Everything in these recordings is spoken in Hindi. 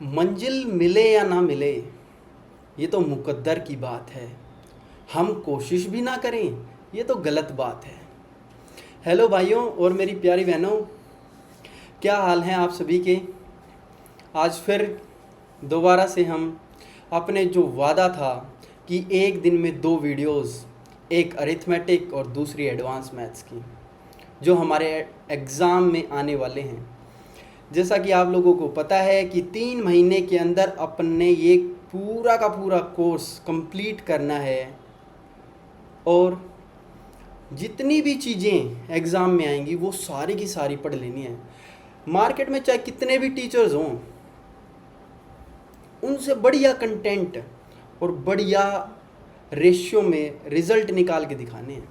मंजिल मिले या ना मिले, ये तो मुकद्दर की बात है। हम कोशिश भी ना करें, ये तो गलत बात है। हेलो भाइयों और मेरी प्यारी बहनों, क्या हाल हैं आप सभी के। आज फिर दोबारा से हम अपने जो वादा था कि एक दिन में 2 वीडियोस, एक अरिथमेटिक और दूसरी एडवांस मैथ्स की, जो हमारे एग्ज़ाम में आने वाले हैं। जैसा कि आप लोगों को पता है कि 3 महीने के अंदर अपने ये पूरा का पूरा कोर्स कंप्लीट करना है और जितनी भी चीज़ें एग्ज़ाम में आएंगी वो सारी की सारी पढ़ लेनी है। मार्केट में चाहे कितने भी टीचर्स हों, उनसे बढ़िया कंटेंट और बढ़िया रेशियो में रिज़ल्ट निकाल के दिखाने हैं।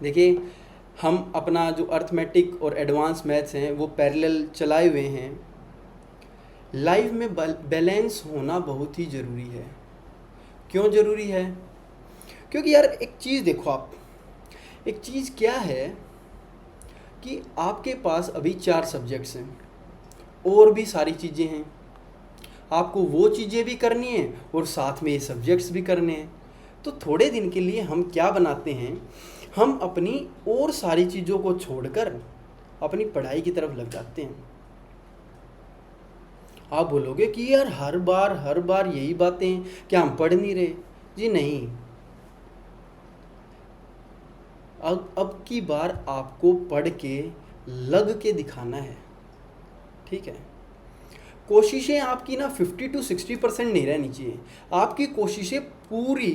देखिए, हम अपना जो अर्थमेटिक और एडवांस मैथ्स हैं वो पैरेलल चलाए हुए हैं। लाइफ में बैलेंस होना बहुत ही ज़रूरी है। क्यों ज़रूरी है? क्योंकि यार एक चीज़ देखो, आप एक चीज़ क्या है कि आपके पास अभी 4 सब्जेक्ट्स हैं और भी सारी चीज़ें हैं। आपको वो चीज़ें भी करनी है और साथ में ये सब्जेक्ट्स भी करने हैं। तो थोड़े दिन के लिए हम क्या बनाते हैं, हम अपनी और सारी चीज़ों को छोड़कर अपनी पढ़ाई की तरफ लग जाते हैं। आप बोलोगे कि यार हर बार यही बातें, क्या हम पढ़ नहीं रहे? जी नहीं, अब की बार आपको पढ़ के लग के दिखाना है, ठीक है। कोशिशें आपकी ना 50 to 60% नहीं रहनी चाहिए, आपकी कोशिशें पूरी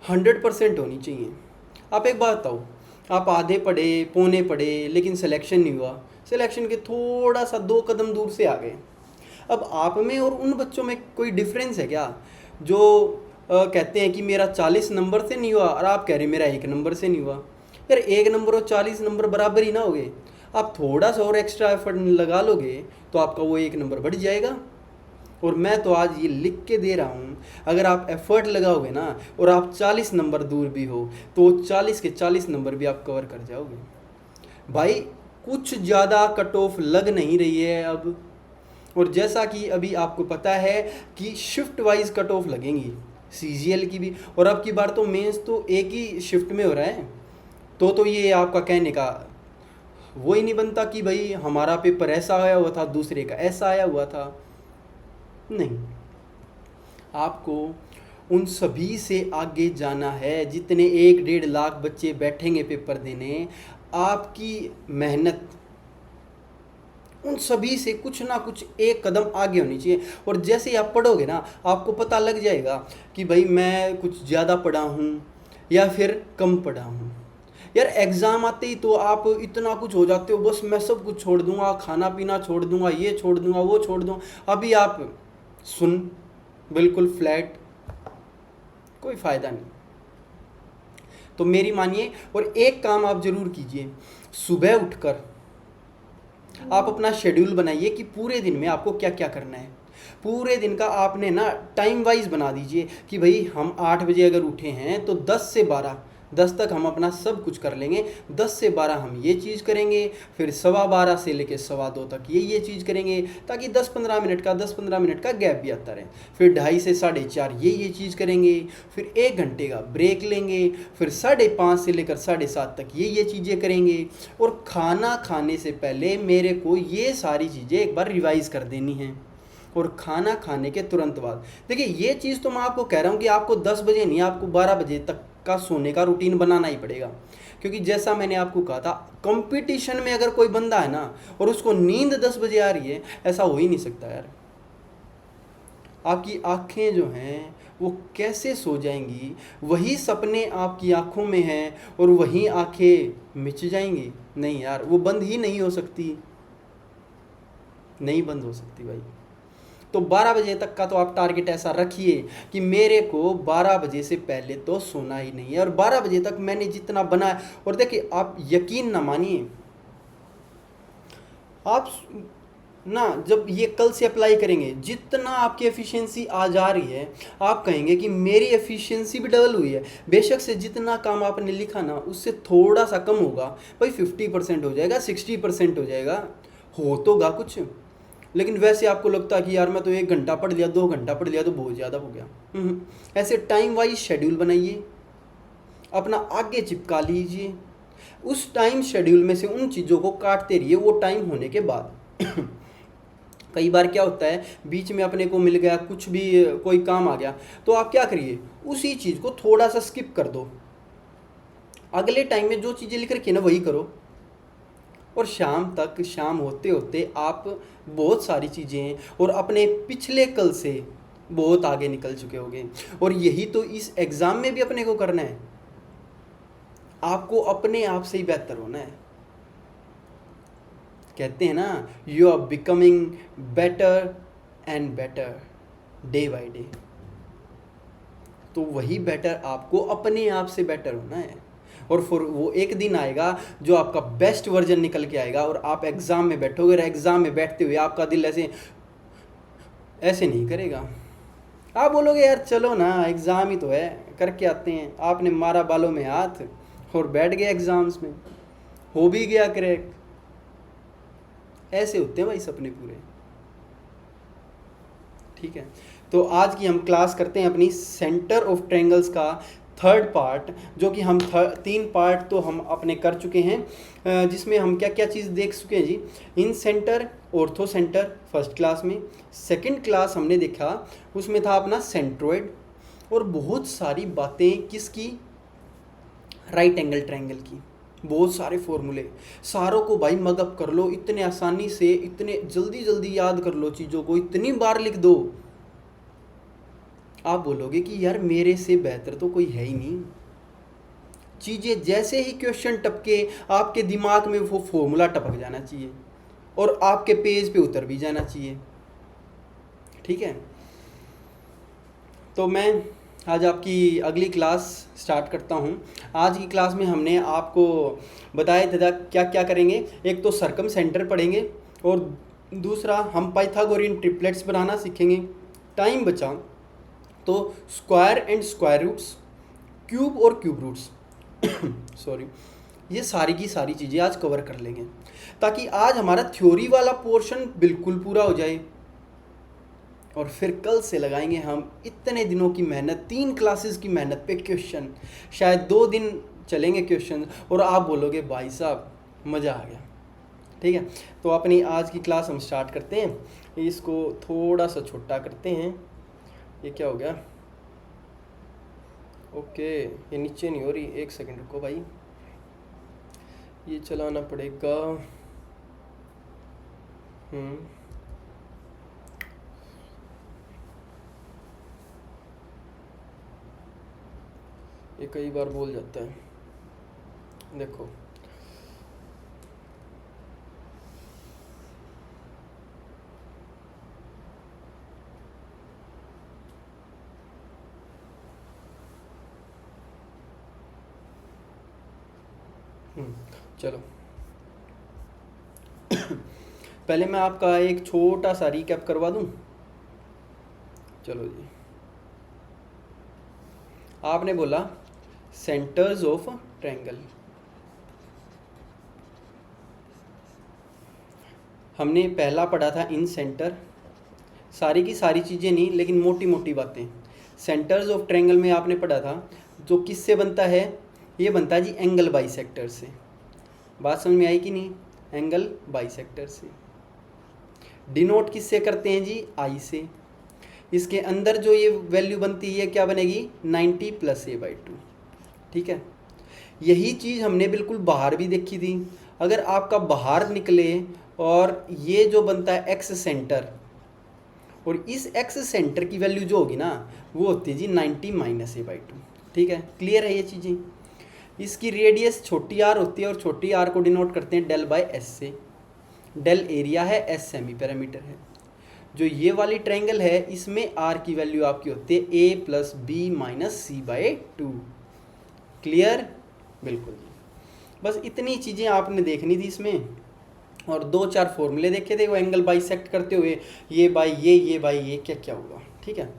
100% होनी चाहिए। आप एक बात बताओ, आप आधे पढ़े, पौने पढ़े, लेकिन सिलेक्शन नहीं हुआ, सिलेक्शन के थोड़ा सा 2 कदम दूर से आ गए। अब आप में और उन बच्चों में कोई डिफरेंस है क्या, जो कहते हैं कि मेरा 40 नंबर से नहीं हुआ और आप कह रहे मेरा 1 नंबर से नहीं हुआ? यार 1 नंबर और 40 नंबर बराबर ही ना हो गए। आप थोड़ा सा और एक्स्ट्रा एफर्ट लगा लोगे तो आपका वो 1 नंबर बढ़ जाएगा। और मैं तो आज ये लिख के दे रहा हूँ, अगर आप एफर्ट लगाओगे ना और आप 40 नंबर दूर भी हो तो 40 के 40 नंबर भी आप कवर कर जाओगे। भाई कुछ ज़्यादा कट ऑफ लग नहीं रही है अब। और जैसा कि अभी आपको पता है कि शिफ्ट वाइज कट ऑफ लगेंगी सीजीएल की भी, और अब की बार तो मेंस तो एक ही शिफ्ट में हो रहा है। तो ये आपका कहने का वो ही नहीं बनता कि भाई हमारा पेपर ऐसा आया हुआ था, दूसरे का ऐसा आया हुआ था। नहीं, आपको उन सभी से आगे जाना है जितने 1-1.5 लाख बच्चे बैठेंगे पेपर देने। आपकी मेहनत उन सभी से कुछ ना कुछ एक कदम आगे होनी चाहिए। और जैसे ही आप पढ़ोगे ना, आपको पता लग जाएगा कि भाई मैं कुछ ज़्यादा पढ़ा हूँ या फिर कम पढ़ा हूँ। यार एग्ज़ाम आते ही तो आप इतना कुछ हो जाते हो, बस मैं सब कुछ छोड़ दूंगा, खाना पीना छोड़ दूंगा, ये छोड़ दूंगा, वो छोड़ दूंगा। अभी आप सुन, बिल्कुल फ्लैट, कोई फ़ायदा नहीं। तो मेरी मानिए और एक काम आप ज़रूर कीजिए, सुबह उठकर आप अपना शेड्यूल बनाइए कि पूरे दिन में आपको क्या क्या करना है। पूरे दिन का आपने ना टाइम वाइज बना दीजिए कि भाई हम 8 बजे अगर उठे हैं तो 10 तक हम अपना सब कुछ कर लेंगे। 10 से 12 हम ये चीज़ करेंगे, फिर 12:15 से लेकर 2:15 तक ये चीज़ करेंगे, ताकि 10-15 मिनट का गैप भी आता रहे। फिर 2:30 से 4:30 ये चीज़ करेंगे, फिर 1 घंटे का ब्रेक लेंगे, फिर 5:30 से लेकर 7:30 तक ये चीज़ें करेंगे। और खाना खाने से पहले मेरे को ये सारी चीज़ें एक बार रिवाइज़ कर देनी है। और खाना खाने के तुरंत बाद, देखिए ये चीज़ तो मैं आपको कह रहा हूँ कि आपको 10 बजे नहीं, आपको 12 बजे तक का सोने का रूटीन बनाना ही पड़ेगा। क्योंकि जैसा मैंने आपको कहा था, कंपटीशन में अगर कोई बंदा है ना और उसको नींद 10 बजे आ रही है, ऐसा हो ही नहीं सकता यार। आपकी आँखें जो हैं वो कैसे सो जाएंगी, वही सपने आपकी आँखों में हैं और वही आँखें मिच जाएंगी? नहीं यार, वो बंद ही नहीं हो सकती, नहीं बंद हो सकती भाई। तो 12 बजे तक का तो आप टारगेट ऐसा रखिए कि मेरे को 12 बजे से पहले तो सोना ही नहीं है, और 12 बजे तक मैंने जितना बनाया। और देखिए, आप यकीन ना मानिए, आप ना जब ये कल से अप्लाई करेंगे, जितना आपकी एफिशिएंसी आ जा रही है, आप कहेंगे कि मेरी एफिशिएंसी भी डबल हुई है। बेशक से जितना काम आपने लिखा ना उससे थोड़ा सा कम होगा भाई, 50% हो जाएगा, 60% हो जाएगा, हो तो गा कुछ, लेकिन वैसे आपको लगता है कि यार मैं तो 1 घंटा पढ़ लिया, 2 घंटा पढ़ लिया तो बहुत ज़्यादा हो गया। ऐसे टाइम वाइज शेड्यूल बनाइए, अपना आगे चिपका लीजिए, उस टाइम शेड्यूल में से उन चीज़ों को काटते रहिए वो टाइम होने के बाद। कई बार क्या होता है, बीच में अपने को मिल गया कुछ भी, कोई काम आ गया, तो आप क्या करिए, उसी चीज़ को थोड़ा सा स्किप कर दो, अगले टाइम में जो चीज़ें लिख रखी है ना वही करो, और शाम होते होते आप बहुत सारी चीज़ें और अपने पिछले कल से बहुत आगे निकल चुके होंगे। और यही तो इस एग्ज़ाम में भी अपने को करना है, आपको अपने आप से ही बेहतर होना है। कहते हैं ना, you are becoming better and better day by day. तो वही बेटर आपको अपने आप से बेटर होना है, और फिर वो एक दिन आएगा जो आपका बेस्ट वर्जन निकल के आएगा, और आप एग्ज़ाम में बैठोगे और एग्ज़ाम में बैठते हुए आपका दिल ऐसे नहीं करेगा। आप बोलोगे यार चलो ना एग्ज़ाम ही तो है, करके आते हैं। आपने मारा बालों में हाथ और बैठ गए एग्ज़ाम्स में, हो भी गया क्रैक। ऐसे होते हैं भाई सपने पूरे। ठीक है, तो आज की हम क्लास करते हैं अपनी सेंटर ऑफ ट्रायंगल्स का थर्ड पार्ट, जो कि हम 3 पार्ट तो हम अपने कर चुके हैं, जिसमें हम क्या क्या चीज़ देख चुके हैं जी। In centre, ortho centre first class में। सेकंड क्लास हमने देखा, उसमें था अपना सेंट्रोइड, और बहुत सारी बातें किसकी, राइट एंगल ट्रायंगल की, बहुत सारे फॉर्मूले, सारों को भाई मगअप कर लो, इतने आसानी से, इतने जल्दी जल्दी याद कर लो चीज़ों को, इतनी बार लिख दो। आप बोलोगे कि यार मेरे से बेहतर तो कोई है ही नहीं। चीज़ें जैसे ही क्वेश्चन टपके आपके दिमाग में वो फॉर्मूला टपक जाना चाहिए और आपके पेज पे उतर भी जाना चाहिए। ठीक है, तो मैं आज आपकी अगली क्लास स्टार्ट करता हूँ। आज की क्लास में हमने आपको बताया था क्या क्या करेंगे। एक तो सर्कम सेंटर पढ़ेंगे, और दूसरा हम पाइथागोरियन ट्रिपलेट्स बनाना सीखेंगे। टाइम बचा तो square and square roots, cube और क्यूब रूट्स सॉरी, ये सारी की सारी चीज़ें आज कवर कर लेंगे, ताकि आज हमारा थ्योरी वाला पोर्शन बिल्कुल पूरा हो जाए। और फिर कल से लगाएंगे हम इतने दिनों की मेहनत, 3 क्लासेस की मेहनत पे क्वेश्चन। शायद 2 दिन चलेंगे क्वेश्चन, और आप बोलोगे भाई साहब मज़ा आ गया। ठीक है, तो अपनी आज की क्लास हम स्टार्ट करते हैं। इसको थोड़ा सा छोटा करते हैं। ये क्या हो गया, ओके ये नीचे नहीं हो रही, 1 सेकंड रुको भाई, ये चलाना पड़ेगा। ये कई बार बोल जाता है, देखो चलो पहले मैं आपका एक छोटा सा रिकैप करवा दूं। चलो जी, आपने बोला सेंटर्स ऑफ ट्रायंगल, हमने पहला पढ़ा था इन सेंटर, सारी की सारी चीज़ें नहीं लेकिन मोटी मोटी बातें। सेंटर्स ऑफ ट्रायंगल में आपने पढ़ा था जो किससे बनता है, ये बनता है जी एंगल बाइसेक्टर से। बात समझ में आई कि नहीं, एंगल बाइसेक्टर से। डिनोट किससे करते हैं जी, आई से। इसके अंदर जो ये वैल्यू बनती है क्या बनेगी, 90 + a/2। ठीक है, यही चीज़ हमने बिल्कुल बाहर भी देखी थी। अगर आपका बाहर निकले और ये जो बनता है एक्स सेंटर, और इस एक्स सेंटर की वैल्यू जो होगी ना वो होती है जी 90 - a/2। ठीक है, क्लियर है ये चीज़ें। इसकी रेडियस छोटी आर होती है, और छोटी आर को डिनोट करते हैं del/s से। डेल एरिया है, एस सेमी पैरामीटर है। जो ये वाली ट्रायंगल है इसमें आर की वैल्यू आपकी होती है a + b - c/2। क्लियर, बिल्कुल जी। बस इतनी चीज़ें आपने देखनी थी इसमें, और 2-4 फॉर्मूले देखे थे वो एंगल बाइसेक्ट करते हुए, ये बाई ये बाई ये क्या क्या हुआ। ठीक है,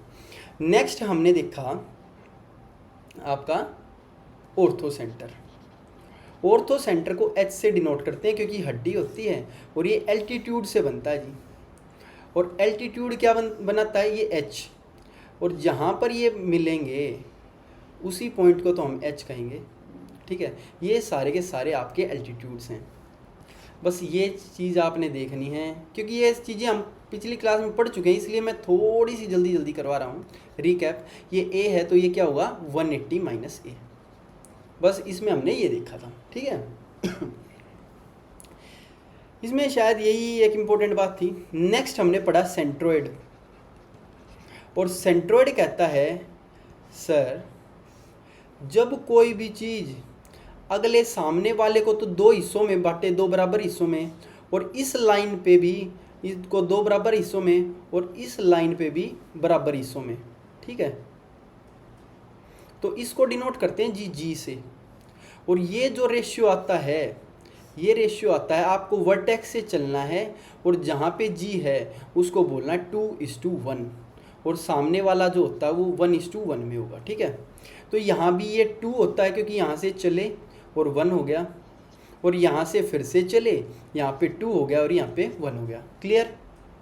नेक्स्ट हमने देखा आपका ऑर्थो सेंटर। ऑर्थो सेंटर को एच से डिनोट करते हैं क्योंकि हड्डी होती है और ये एल्टीट्यूड से बनता है जी। और एल्टीट्यूड क्या बनाता है, ये एच, और जहाँ पर ये मिलेंगे उसी पॉइंट को तो हम एच कहेंगे, ठीक है। ये सारे के सारे आपके एल्टीट्यूड्स हैं। बस ये चीज़ आपने देखनी है क्योंकि ये चीज़ें हम पिछली क्लास में पढ़ चुके हैं, इसलिए मैं थोड़ी सी जल्दी जल्दी करवा रहा हूँ रिकैप। ये ए है तो ये क्या होगा 180 माइनस ए, बस इसमें हमने ये देखा था, ठीक है। इसमें शायद यही एक इम्पोर्टेंट बात थी। नेक्स्ट हमने पढ़ा सेंट्रोइड, और सेंट्रोइड कहता है सर जब कोई भी चीज़ अगले सामने वाले को तो दो हिस्सों में बांटे, दो बराबर हिस्सों में, और इस लाइन पे भी इसको दो बराबर हिस्सों में और इस लाइन पे भी बराबर हिस्सों में, ठीक है। तो इसको डिनोट करते हैं जी जी से। और ये जो रेशियो आता है, ये रेशियो आता है आपको वर्टेक्स से चलना है और जहाँ पे जी है उसको बोलना है 2:1, और सामने वाला जो होता है वो 1:1 में होगा, ठीक है। तो यहाँ भी ये 2 होता है क्योंकि यहाँ से चले और 1 हो गया, और यहाँ से फिर से चले, यहाँ पे 2 हो गया और यहाँ पे 1 हो गया। क्लियर?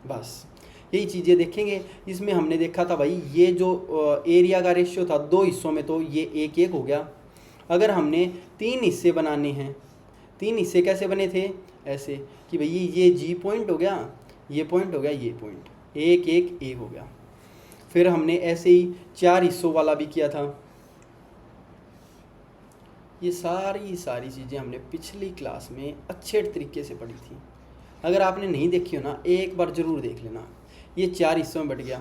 बस यही चीज़ें देखेंगे। इसमें हमने देखा था भाई ये जो एरिया का रेशियो था दो हिस्सों में तो ये 1:1 हो गया। अगर हमने 3 हिस्से बनाने हैं, 3 हिस्से कैसे बने थे, ऐसे कि भाई ये जी पॉइंट हो गया, ये पॉइंट हो गया, ये पॉइंट, 1:1 हो गया। फिर हमने ऐसे ही 4 हिस्सों वाला भी किया था। ये सारी चीज़ें हमने पिछली क्लास में अच्छे तरीके से पढ़ी थी। अगर आपने नहीं देखी हो ना, एक बार ज़रूर देख लेना। ये 4 हिस्सों में बट गया,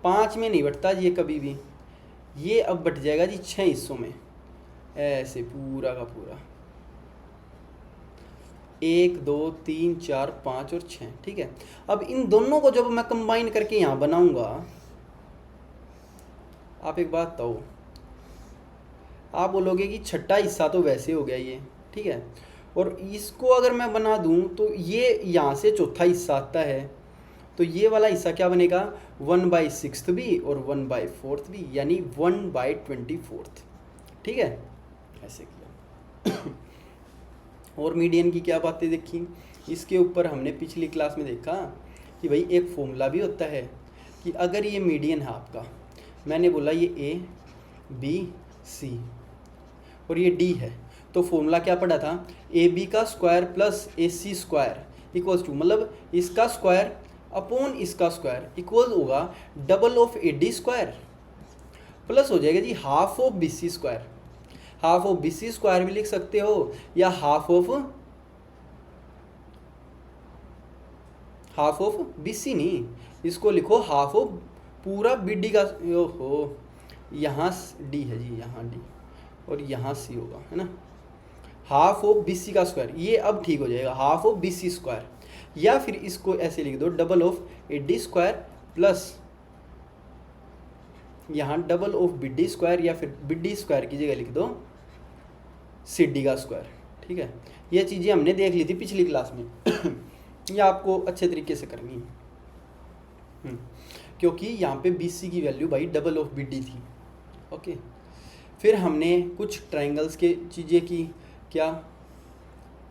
5 में नहीं बटता ये कभी भी, ये अब बट जाएगा जी 6 हिस्सों में, ऐसे पूरा का पूरा 1 2 3 4 5 और 6, ठीक है। अब इन दोनों को जब मैं कंबाइन करके यहाँ बनाऊंगा, आप एक बात बताओ, आप बोलोगे कि छठा हिस्सा तो वैसे हो गया ये, ठीक है। और इसको अगर मैं बना दूं तो ये यहाँ से चौथा हिस्सा आता है, तो ये वाला हिस्सा क्या बनेगा 1/6 भी और 1/4 भी, यानी 1/24, ठीक है। ऐसे किया। और मीडियन की क्या बातें देखी, इसके ऊपर हमने पिछली क्लास में देखा कि भाई एक फॉर्मूला भी होता है कि अगर ये मीडियन है आपका, मैंने बोला ये ए बी सी और ये डी है, तो फॉर्मूला क्या पढ़ा था, ए बी का square plus A C square equals to, मतलब इसका स्क्वायर अपॉन इसका स्क्वायर इक्वल होगा double of A D square, plus हो जाएगा जी half of B C square. Half of B C square भी लिख सकते हो या हाफ ऑफ बी सी, नहीं इसको लिखो हाफ ऑफ पूरा बी डी का, ओहो यहाँ डी है जी, यहाँ डी और यहाँ सी होगा, है ना, हाफ ऑफ बी सी का स्क्वायर, ये अब ठीक हो जाएगा half of B C square, या फिर इसको ऐसे लिख दो double of A D square plus यहाँ double of B D square, या फिर बी डी स्क्वायर की जगह लिख दो सी डी का स्क्वायर, ठीक है। ये चीज़ें हमने देख ली थी पिछली क्लास में। ये आपको अच्छे तरीके से करनी है, क्योंकि यहाँ पे बी सी की वैल्यू भाई डबल ऑफ बी डी थी, ओके। फिर हमने कुछ ट्रायंगल्स के चीज़ें की, क्या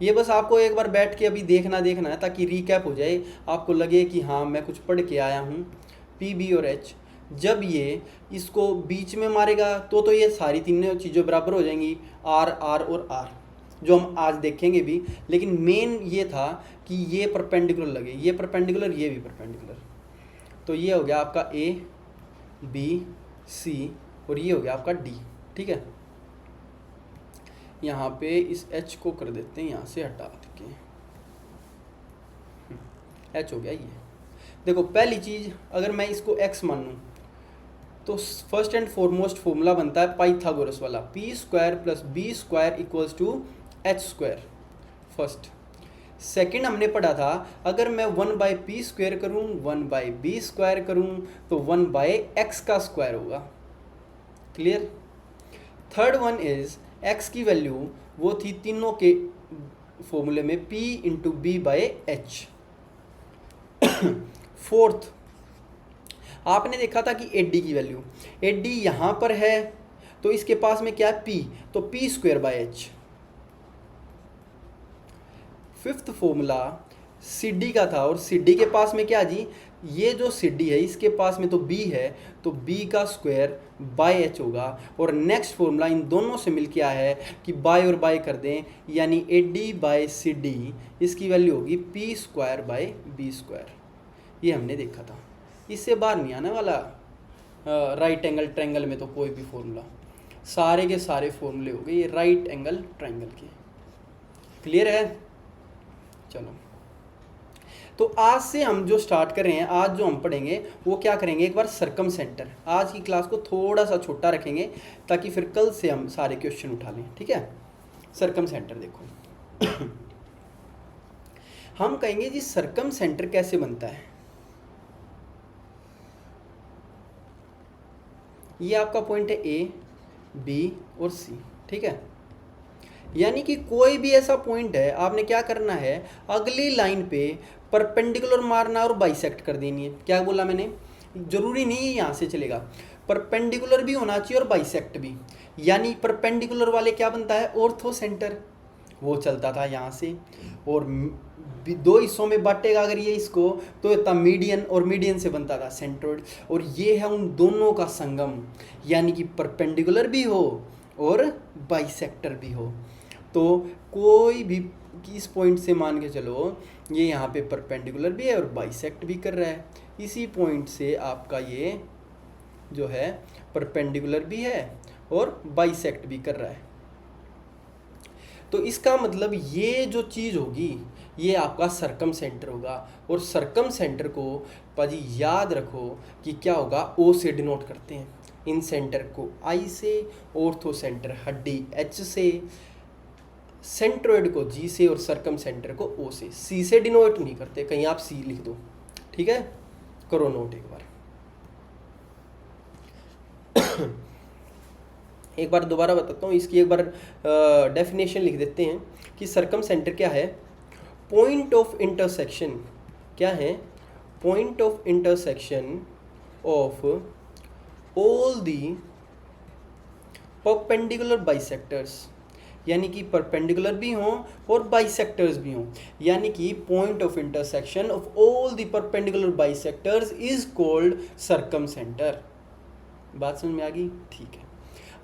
ये बस आपको एक बार बैठ के अभी देखना है ताकि रिकैप हो जाए, आपको लगे कि हाँ मैं कुछ पढ़ के आया हूँ। पी बी और एच, जब ये इसको बीच में मारेगा तो ये सारी तीनों चीज़ें बराबर हो जाएंगी, आर आर और आर, जो हम आज देखेंगे भी। लेकिन मेन ये था कि ये परपेंडिकुलर लगे, ये परपेंडिकुलर, ये भी परपेंडिकुलर, तो ये हो गया आपका ए बी सी और ये हो गया आपका डी, ठीक है। यहाँ पे इस एच को कर देते हैं, यहाँ से हटा के एच हो गया ये। देखो पहली चीज़, अगर मैं इसको एक्स मानूँ तो फर्स्ट एंड फॉरमोस्ट फॉर्मूला बनता है पाइथागोरस वाला, P square plus B square equals to H square, first. Second हमने पढ़ा था अगर मैं 1/p स्क्वायर करूँ 1/b स्क्वायर करूँ तो 1/x का स्क्वायर होगा, clear. Third one is x की वैल्यू वो थी तीनों के फॉर्मूले में p into B by H. Fourth आपने देखा था कि एडी की वैल्यू, एडी यहाँ पर है तो इसके पास में क्या है p, तो p square by H, fifth formula C D का था, और सी डी के पास में क्या जी, ये जो सी डी है इसके पास में तो बी है, तो बी का स्क्वायर बाय एच होगा। और नेक्स्ट फॉर्मूला इन दोनों से मिल के आया है कि बाय और बाय कर दें, यानी A D by C D, इसकी वैल्यू होगी P square by B square. ये हमने देखा था, इससे बाहर नहीं आने वाला राइट एंगल ट्रायंगल में तो कोई भी फॉर्मूला, सारे के सारे फॉर्मूले हो गए ये राइट एंगल ट्रायंगल के। क्लियर है? चलो, तो आज से हम जो स्टार्ट कर रहे हैं, आज जो हम पढ़ेंगे वो क्या करेंगे, एक बार सर्कम सेंटर। आज की क्लास को थोड़ा सा छोटा रखेंगे ताकि फिर कल से हम सारे क्वेश्चन उठा लें, ठीक है। सर्कम सेंटर देखो हम कहेंगे जी सर्कम सेंटर कैसे बनता है। ये आपका पॉइंट है ए, बी और सी, ठीक है। यानी कि कोई भी ऐसा पॉइंट है, आपने क्या करना है, अगली लाइन पे परपेंडिकुलर मारना और बाइसेक्ट कर देनी है। क्या बोला मैंने, जरूरी नहीं है यहाँ से चलेगा, परपेंडिकुलर भी होना चाहिए और बाइसेक्ट भी। यानी परपेंडिकुलर वाले क्या बनता है, ऑर्थो सेंटर, वो चलता था यहाँ से, और दो हिस्सों में बांटेगा अगर ये इसको, तो ये था मीडियन, और मीडियन से बनता था सेंट्रोइड, और ये है उन दोनों का संगम, यानी कि परपेंडिकुलर भी हो और बाइसेक्टर भी हो। तो कोई भी इस पॉइंट से मान के चलो ये यहाँ पे परपेंडिकुलर भी है और बाइसेक्ट भी कर रहा है, इसी पॉइंट से आपका ये जो है परपेंडिकुलर भी है और बाइसेक्ट भी कर रहा है। तो इसका मतलब ये जो चीज़ होगी ये आपका सर्कम सेंटर होगा। और सर्कम सेंटर को पाजी याद रखो कि क्या होगा, ओ से डिनोट करते हैं, इन सेंटर को आई से, ऑर्थो सेंटर हड्डी एच से, सेंट्रोइड को जी से, और सर्कम सेंटर को ओ से। सी से डिनोट नहीं करते, कहीं आप सी लिख दो, ठीक है, करो नोट एक बार। एक बार दोबारा बताता हूँ, इसकी एक बार डेफिनेशन लिख देते हैं कि सर्कम सेंटर क्या है। पॉइंट ऑफ इंटरसेक्शन, क्या है, point of intersection of all the perpendicular bisectors, यानी कि परपेंडिकुलर भी हों और बाइसेक्टर्स भी हों, यानी कि point of intersection of all the perpendicular bisectors is called circum centre. बात समझ में आ गई? ठीक है।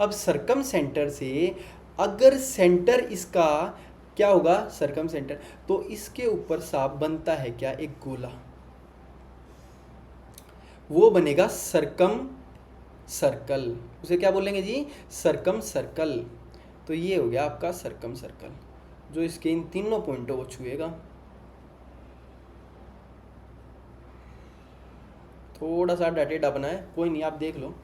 अब सर्कम सेंटर से अगर सेंटर इसका क्या होगा, सर्कम सेंटर, तो इसके ऊपर साफ बनता है क्या, एक गोला, वो बनेगा सर्कम सर्कल, उसे क्या बोलेंगे जी, सर्कम सर्कल। तो ये हो गया आपका सर्कम सर्कल, जो इसके इन तीनों पॉइंटों को छुएगा। थोड़ा सा टेढ़ा बना है, कोई नहीं, आप देख लो।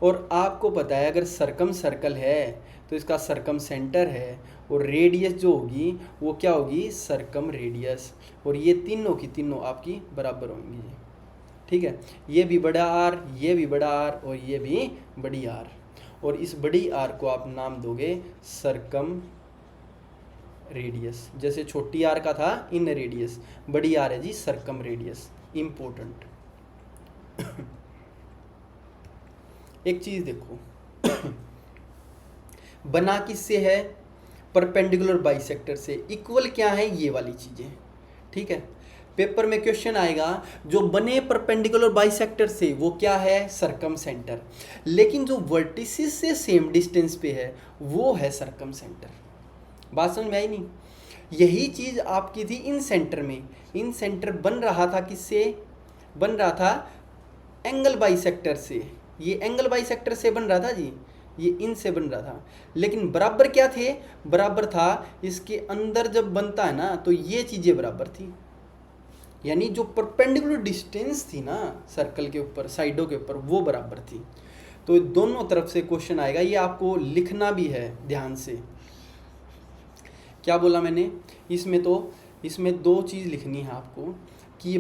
और आपको पता है अगर सर्कम सर्कल है तो इसका सर्कम सेंटर है, और रेडियस जो होगी वो क्या होगी, सर्कम रेडियस, और ये तीनों की तीनों आपकी बराबर होंगी, ठीक है। ये भी बड़ा आर, ये भी बड़ा आर, और ये भी बड़ी आर, और इस बड़ी आर को आप नाम दोगे सर्कम रेडियस। जैसे छोटी आर का था इन रेडियस, बड़ी आर है जी सर्कम रेडियस। इम्पोर्टेंट एक चीज देखो बना किससे है, परपेंडिकुलर बाइसेक्टर से। इक्वल क्या है, ये वाली चीजें, ठीक है। पेपर में क्वेश्चन आएगा जो बने परपेंडिकुलर बाइसेक्टर से वो क्या है, सर्कम सेंटर, लेकिन जो वर्टिसेस से सेम डिस्टेंस पे है वो है सर्कम सेंटर। बात समझ में आई नहीं? यही चीज आपकी थी इन सेंटर में। इन सेंटर बन रहा था किससे, बन रहा था एंगल बाइसेक्टर से। ये एंगल बाइसेक्टर से बन रहा था जी, ये इनसे बन रहा था, लेकिन बराबर क्या थे, बराबर था इसके अंदर जब बनता है ना तो ये चीजें बराबर थी, यानी जो परपेंडिकुलर डिस्टेंस थी ना सर्कल के ऊपर, साइडों के ऊपर, वो बराबर थी। तो दोनों तरफ से क्वेश्चन आएगा, ये आपको लिखना भी है ध्यान से। क्या बोला मैंने, इसमें दो चीज लिखनी है आपको कि ये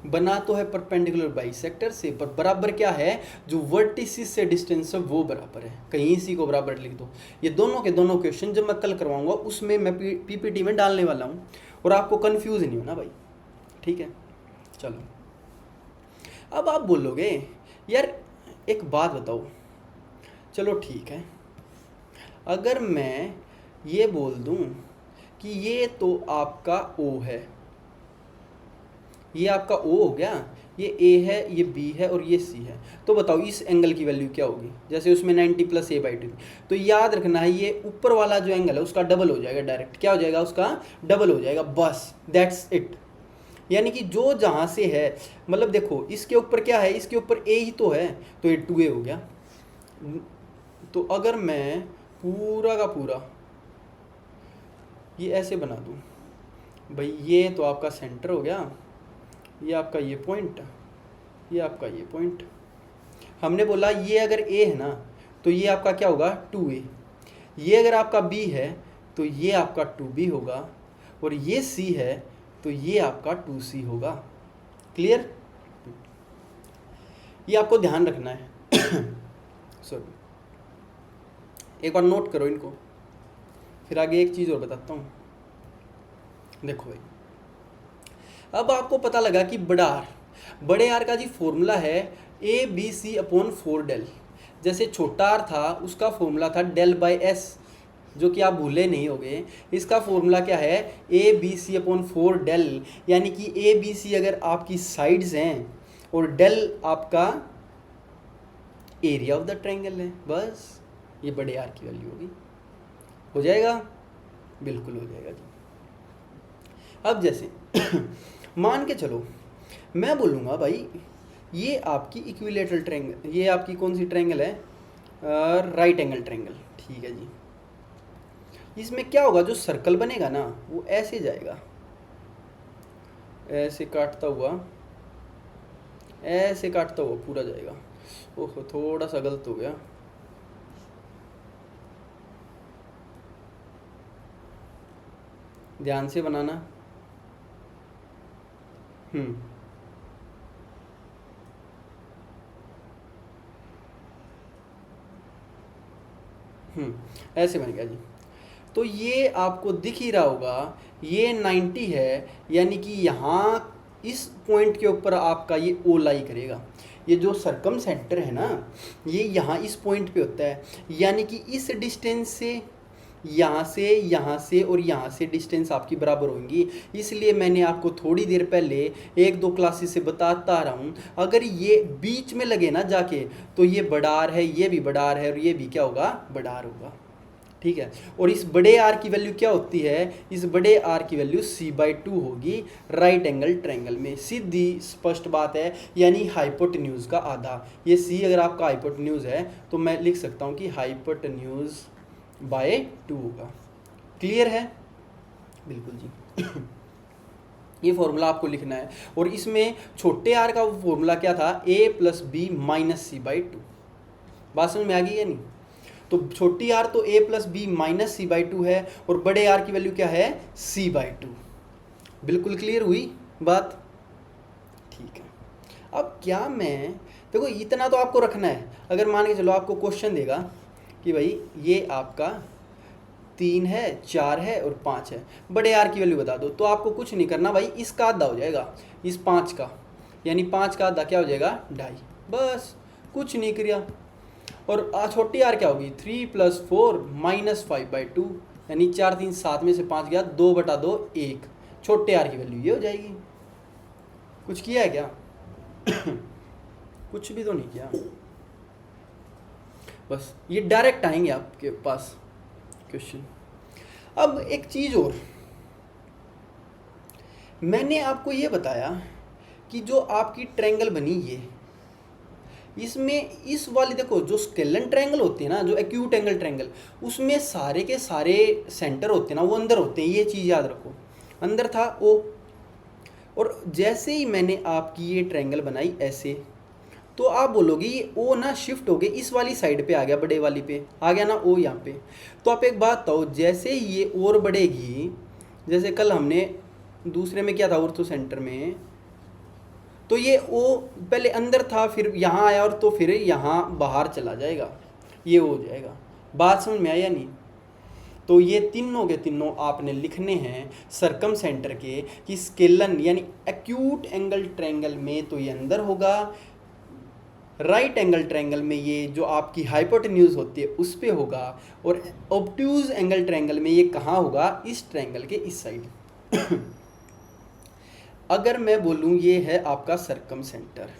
बना तो है परपेंडिकुलर बाइसेक्टर से, पर बराबर क्या है, जो वर्टिसेस से डिस्टेंस है वो बराबर है। कहीं इसी को बराबर लिख दो। ये दोनों के दोनों क्वेश्चन जब मैं कल करवाऊंगा उसमें मैं पीपीटी में डालने वाला हूँ, और आपको कंफ्यूज नहीं होना भाई, ठीक है। चलो, अब आप बोलोगे यार एक बात बताओ, चलो ठीक है, अगर मैं ये बोल दूं कि ये तो आपका O है, ये आपका O हो गया, ये A है, ये B है और ये C है, तो बताओ इस एंगल की वैल्यू क्या होगी? जैसे उसमें 90 + a/2, तो याद रखना है ये ऊपर वाला जो एंगल है उसका डबल हो जाएगा, डायरेक्ट क्या हो जाएगा, उसका डबल हो जाएगा, बस दैट्स इट। यानी कि जो जहाँ से है, मतलब देखो इसके ऊपर क्या है, इसके ऊपर A ही तो है, तो ये 2a हो गया। तो अगर मैं पूरा का पूरा ये ऐसे बना दूँ, भाई ये तो आपका सेंटर हो गया, ये आपका ये पॉइंट, ये आपका ये पॉइंट, हमने बोला ये अगर A है ना तो ये आपका क्या होगा 2a, ये अगर आपका B है तो ये आपका 2b होगा, और ये C है तो ये आपका 2c होगा। क्लियर? ये आपको ध्यान रखना है। सॉरी, एक बार नोट करो इनको, फिर आगे एक चीज़ और बताता हूँ। देखो भाई, अब आपको पता लगा कि बड़े आर का जी फॉर्मूला है ABC/4 del। जैसे छोटा आर था उसका फॉर्मूला था del/s, जो कि आप भूले नहीं होगे। इसका फॉर्मूला क्या है, ABC/4 del, यानी कि ABC अगर आपकी साइड्स हैं और डेल आपका एरिया ऑफ द ट्रायंगल है, बस ये बड़े आर की वैल्यू होगी। हो जाएगा? बिल्कुल हो जाएगा जी। अब जैसे मान के चलो मैं बोलूँगा भाई ये आपकी इक्विलेटरल ट्रायंगल, ये आपकी कौन सी ट्रायंगल है, राइट एंगल ट्रायंगल, ठीक है जी। इसमें क्या होगा, जो सर्कल बनेगा ना वो ऐसे जाएगा, ऐसे काटता हुआ, ऐसे काटता हुआ पूरा जाएगा। ओह थोड़ा सा गलत हो गया, ध्यान से बनाना। ऐसे बन गया जी। तो ये आपको दिख ही रहा होगा, ये 90 है, यानी कि यहाँ इस पॉइंट के ऊपर आपका ये O लाई करेगा। ये जो सर्कम सेंटर है ना, ये यहाँ इस पॉइंट पे होता है, यानी कि इस डिस्टेंस से यहाँ से और यहाँ से डिस्टेंस आपकी बराबर होंगी। इसलिए मैंने आपको थोड़ी देर पहले 1-2 क्लासेस से बताता आ रहा हूँ, अगर ये बीच में लगे ना जाके तो ये बड़ा आर है, ये भी बड़ा आर है, और ये भी क्या होगा, बड़ा आर होगा। ठीक है, और इस बड़े आर की वैल्यू क्या होती है, इस बड़े आर की वैल्यू c/2 होगी राइट एंगल ट्रायंगल में। सीधी स्पष्ट बात है, यानी हाइपोटेन्यूज का आधा। ये c अगर आपका हाइपोटेन्यूज है तो मैं लिख सकता हूँ कि हाइपोटेन्यूज बाय 2 होगा। क्लियर है? बिल्कुल जी। ये फॉर्मूला आपको लिखना है, और इसमें छोटे आर का फॉर्मूला क्या था, a + b - c/2। बात समझ में आ गई या नहीं? तो छोटी आर तो a + b - c/2 है, और बड़े आर की वैल्यू क्या है, c/2। बिल्कुल क्लियर हुई बात? ठीक है। अब क्या मैं, देखो इतना तो आपको रखना है। अगर मान के चलो आपको क्वेश्चन देगा कि भाई ये आपका 3 है, 4 है और 5 है, बड़े आर की वैल्यू बता दो, तो आपको कुछ नहीं करना भाई, इसका आधा हो जाएगा इस 5 का, यानी 5 का आधा क्या हो जाएगा, 2.5, बस कुछ नहीं किया। और छोटी आर क्या होगी, 3 + 4 - 5/2, यानी 4 3 7 में से 5 गया, 2/2 1, छोटे आर की वैल्यू ये हो जाएगी। कुछ किया है क्या? कुछ भी तो नहीं किया, बस ये डायरेक्ट आएंगे आपके पास क्वेश्चन। अब एक चीज़ और, मैंने आपको ये बताया कि जो आपकी ट्रायंगल बनी ये, इसमें इस वाली देखो जो स्केलन ट्रायंगल होते हैं ना, जो एक्यूट एंगल ट्रायंगल, उसमें सारे के सारे सेंटर होते हैं ना वो अंदर होते हैं। ये चीज़ याद रखो, अंदर था O, और जैसे ही मैंने आपकी ये ट्रायंगल बनाई ऐसे, तो आप बोलोगे ये O ना शिफ्ट हो गए इस वाली साइड पे आ गया, बड़े वाली पे आ गया ना O यहाँ पे। तो आप एक बात बताओ, जैसे ये और बढ़ेगी, जैसे कल हमने दूसरे में क्या था, ऑर्थो सेंटर में, तो ये O पहले अंदर था, फिर यहाँ आया, और तो फिर यहाँ बाहर चला जाएगा, ये हो जाएगा। बात समझ में आया नहीं? तो ये तीनों के तीनों आपने लिखने हैं सर्कम सेंटर के, कि स्केलन यानी एक्यूट एंगल ट्रायंगल में तो ये अंदर होगा, राइट एंगल ट्रायंगल में ये जो आपकी हाइपोटेन्यूज होती है उस पे होगा, और ऑब्ट्यूज एंगल ट्रायंगल में ये कहाँ होगा, इस ट्रायंगल के इस साइड। अगर मैं बोलूँ ये है आपका सरकम सेंटर,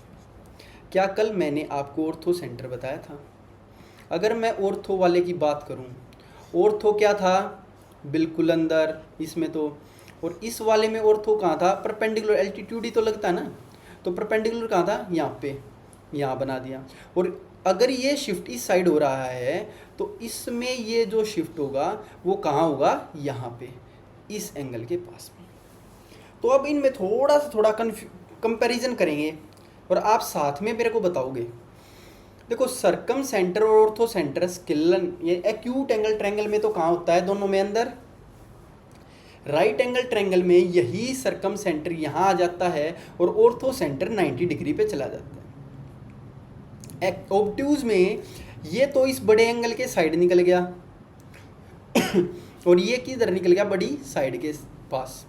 क्या कल मैंने आपको ऑर्थो सेंटर बताया था? अगर मैं ऑर्थो वाले की बात करूँ, ऑर्थो क्या था, बिल्कुल अंदर इसमें तो, और इस वाले में ऑर्थो कहाँ था, परपेंडिकुलर, एल्टीट्यूड ही तो लगता है ना, तो परपेंडिकुलर कहाँ था, यहाँ पे, यहाँ बना दिया। और अगर ये शिफ्ट इस साइड हो रहा है तो इसमें ये जो शिफ्ट होगा वो कहाँ होगा, यहाँ पे, इस एंगल के पास में। तो अब इनमें थोड़ा कंपैरिजन करेंगे और आप साथ में मेरे को बताओगे। देखो सरकम सेंटर और ऑर्थो सेंटर स्किलन, ये एक्यूट एंगल ट्रायंगल में तो कहाँ होता है, दोनों में अंदर। राइट एंगल ट्रायंगल में यही सरकम सेंटर यहाँ आ जाता है और ऑर्थो सेंटर 90 डिग्री पे चला जाता है। ऑब्ट्यूज में ये तो इस बड़े एंगल के साइड निकल गया और ये किधर निकल गया, बड़ी साइड के पास।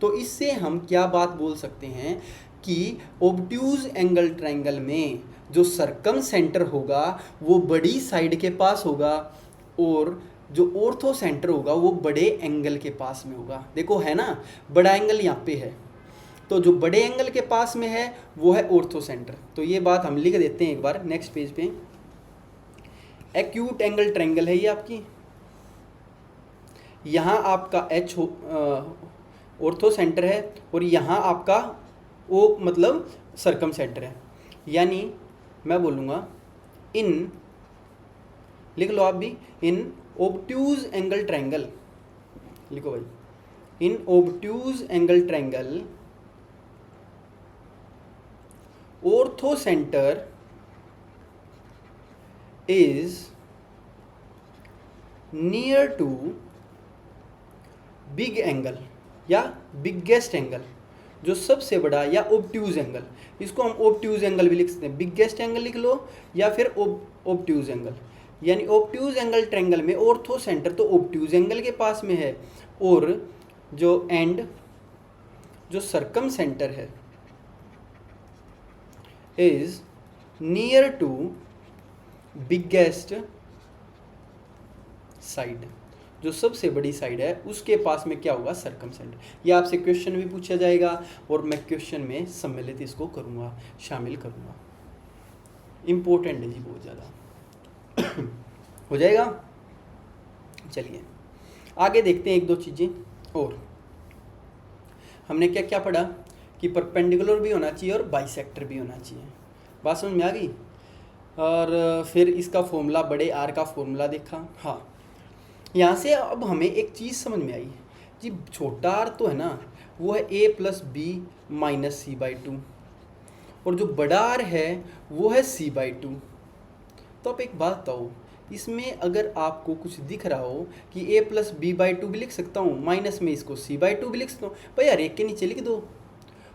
तो इससे हम क्या बात बोल सकते हैं कि ऑब्ट्यूज एंगल ट्रायंगल में जो सरकम सेंटर होगा वो बड़ी साइड के पास होगा, और जो ऑर्थो सेंटर होगा वो बड़े एंगल के पास में होगा। देखो है ना, बड़ा एंगल यहाँ पे है, तो जो बड़े एंगल के पास में है वो है ऑर्थो सेंटर। तो ये बात हम लिख देते हैं एक बार नेक्स्ट पेज पे। एक्यूट एंगल ट्रायंगल है ये आपकी, यहाँ आपका एच ऑर्थो सेंटर है और यहाँ आपका ओ मतलब सरकम सेंटर है। यानी मैं बोलूँगा इन, लिख लो आप भी, इन ऑब्ट्यूज एंगल ट्रायंगल, लिखो भाई, in obtuse angle triangle ortho centre is near to big angle या बिगेस्ट एंगल, जो सबसे बड़ा, या ऑब्ट्यूज एंगल, इसको हम ऑब्ट्यूज एंगल भी लिख सकते हैं, बिगेस्ट एंगल लिख लो या फिर ऑब्ट्यूज एंगल। यानी ऑब्ट्यूज एंगल ट्रायंगल में ऑर्थो सेंटर तो ऑब्ट्यूज एंगल के पास में है, और जो सरकम सेंटर है is near to biggest side, जो सबसे बड़ी साइड है उसके पास में क्या होगा, सरकम सेंटर। ये आपसे क्वेश्चन भी पूछा जाएगा और मैं क्वेश्चन में सम्मिलित इसको करूँगा, शामिल करूँगा। इम्पोर्टेंट है जी बहुत ज़्यादा। हो जाएगा। चलिए आगे देखते हैं एक दो चीज़ें और। हमने क्या क्या पढ़ा कि परपेंडिकुलर भी होना चाहिए और बाइसेक्टर भी होना चाहिए, बात समझ में आ गई। और फिर इसका फॉर्मूला, बड़े आर का फॉर्मूला देखा। हाँ, यहाँ से अब हमें एक चीज़ समझ में आई जी, छोटा आर तो है ना वो है a plus B minus C by two, और जो बड़ा आर है वो है c बाई टू। तो आप एक बात बताओ, इसमें अगर आपको कुछ दिख रहा हो कि a plus B by two भी लिख सकता हूँ, माइनस में इसको c बाई टू भी लिख सकता हूँ, भाई यार एक के नीचे लिख दो।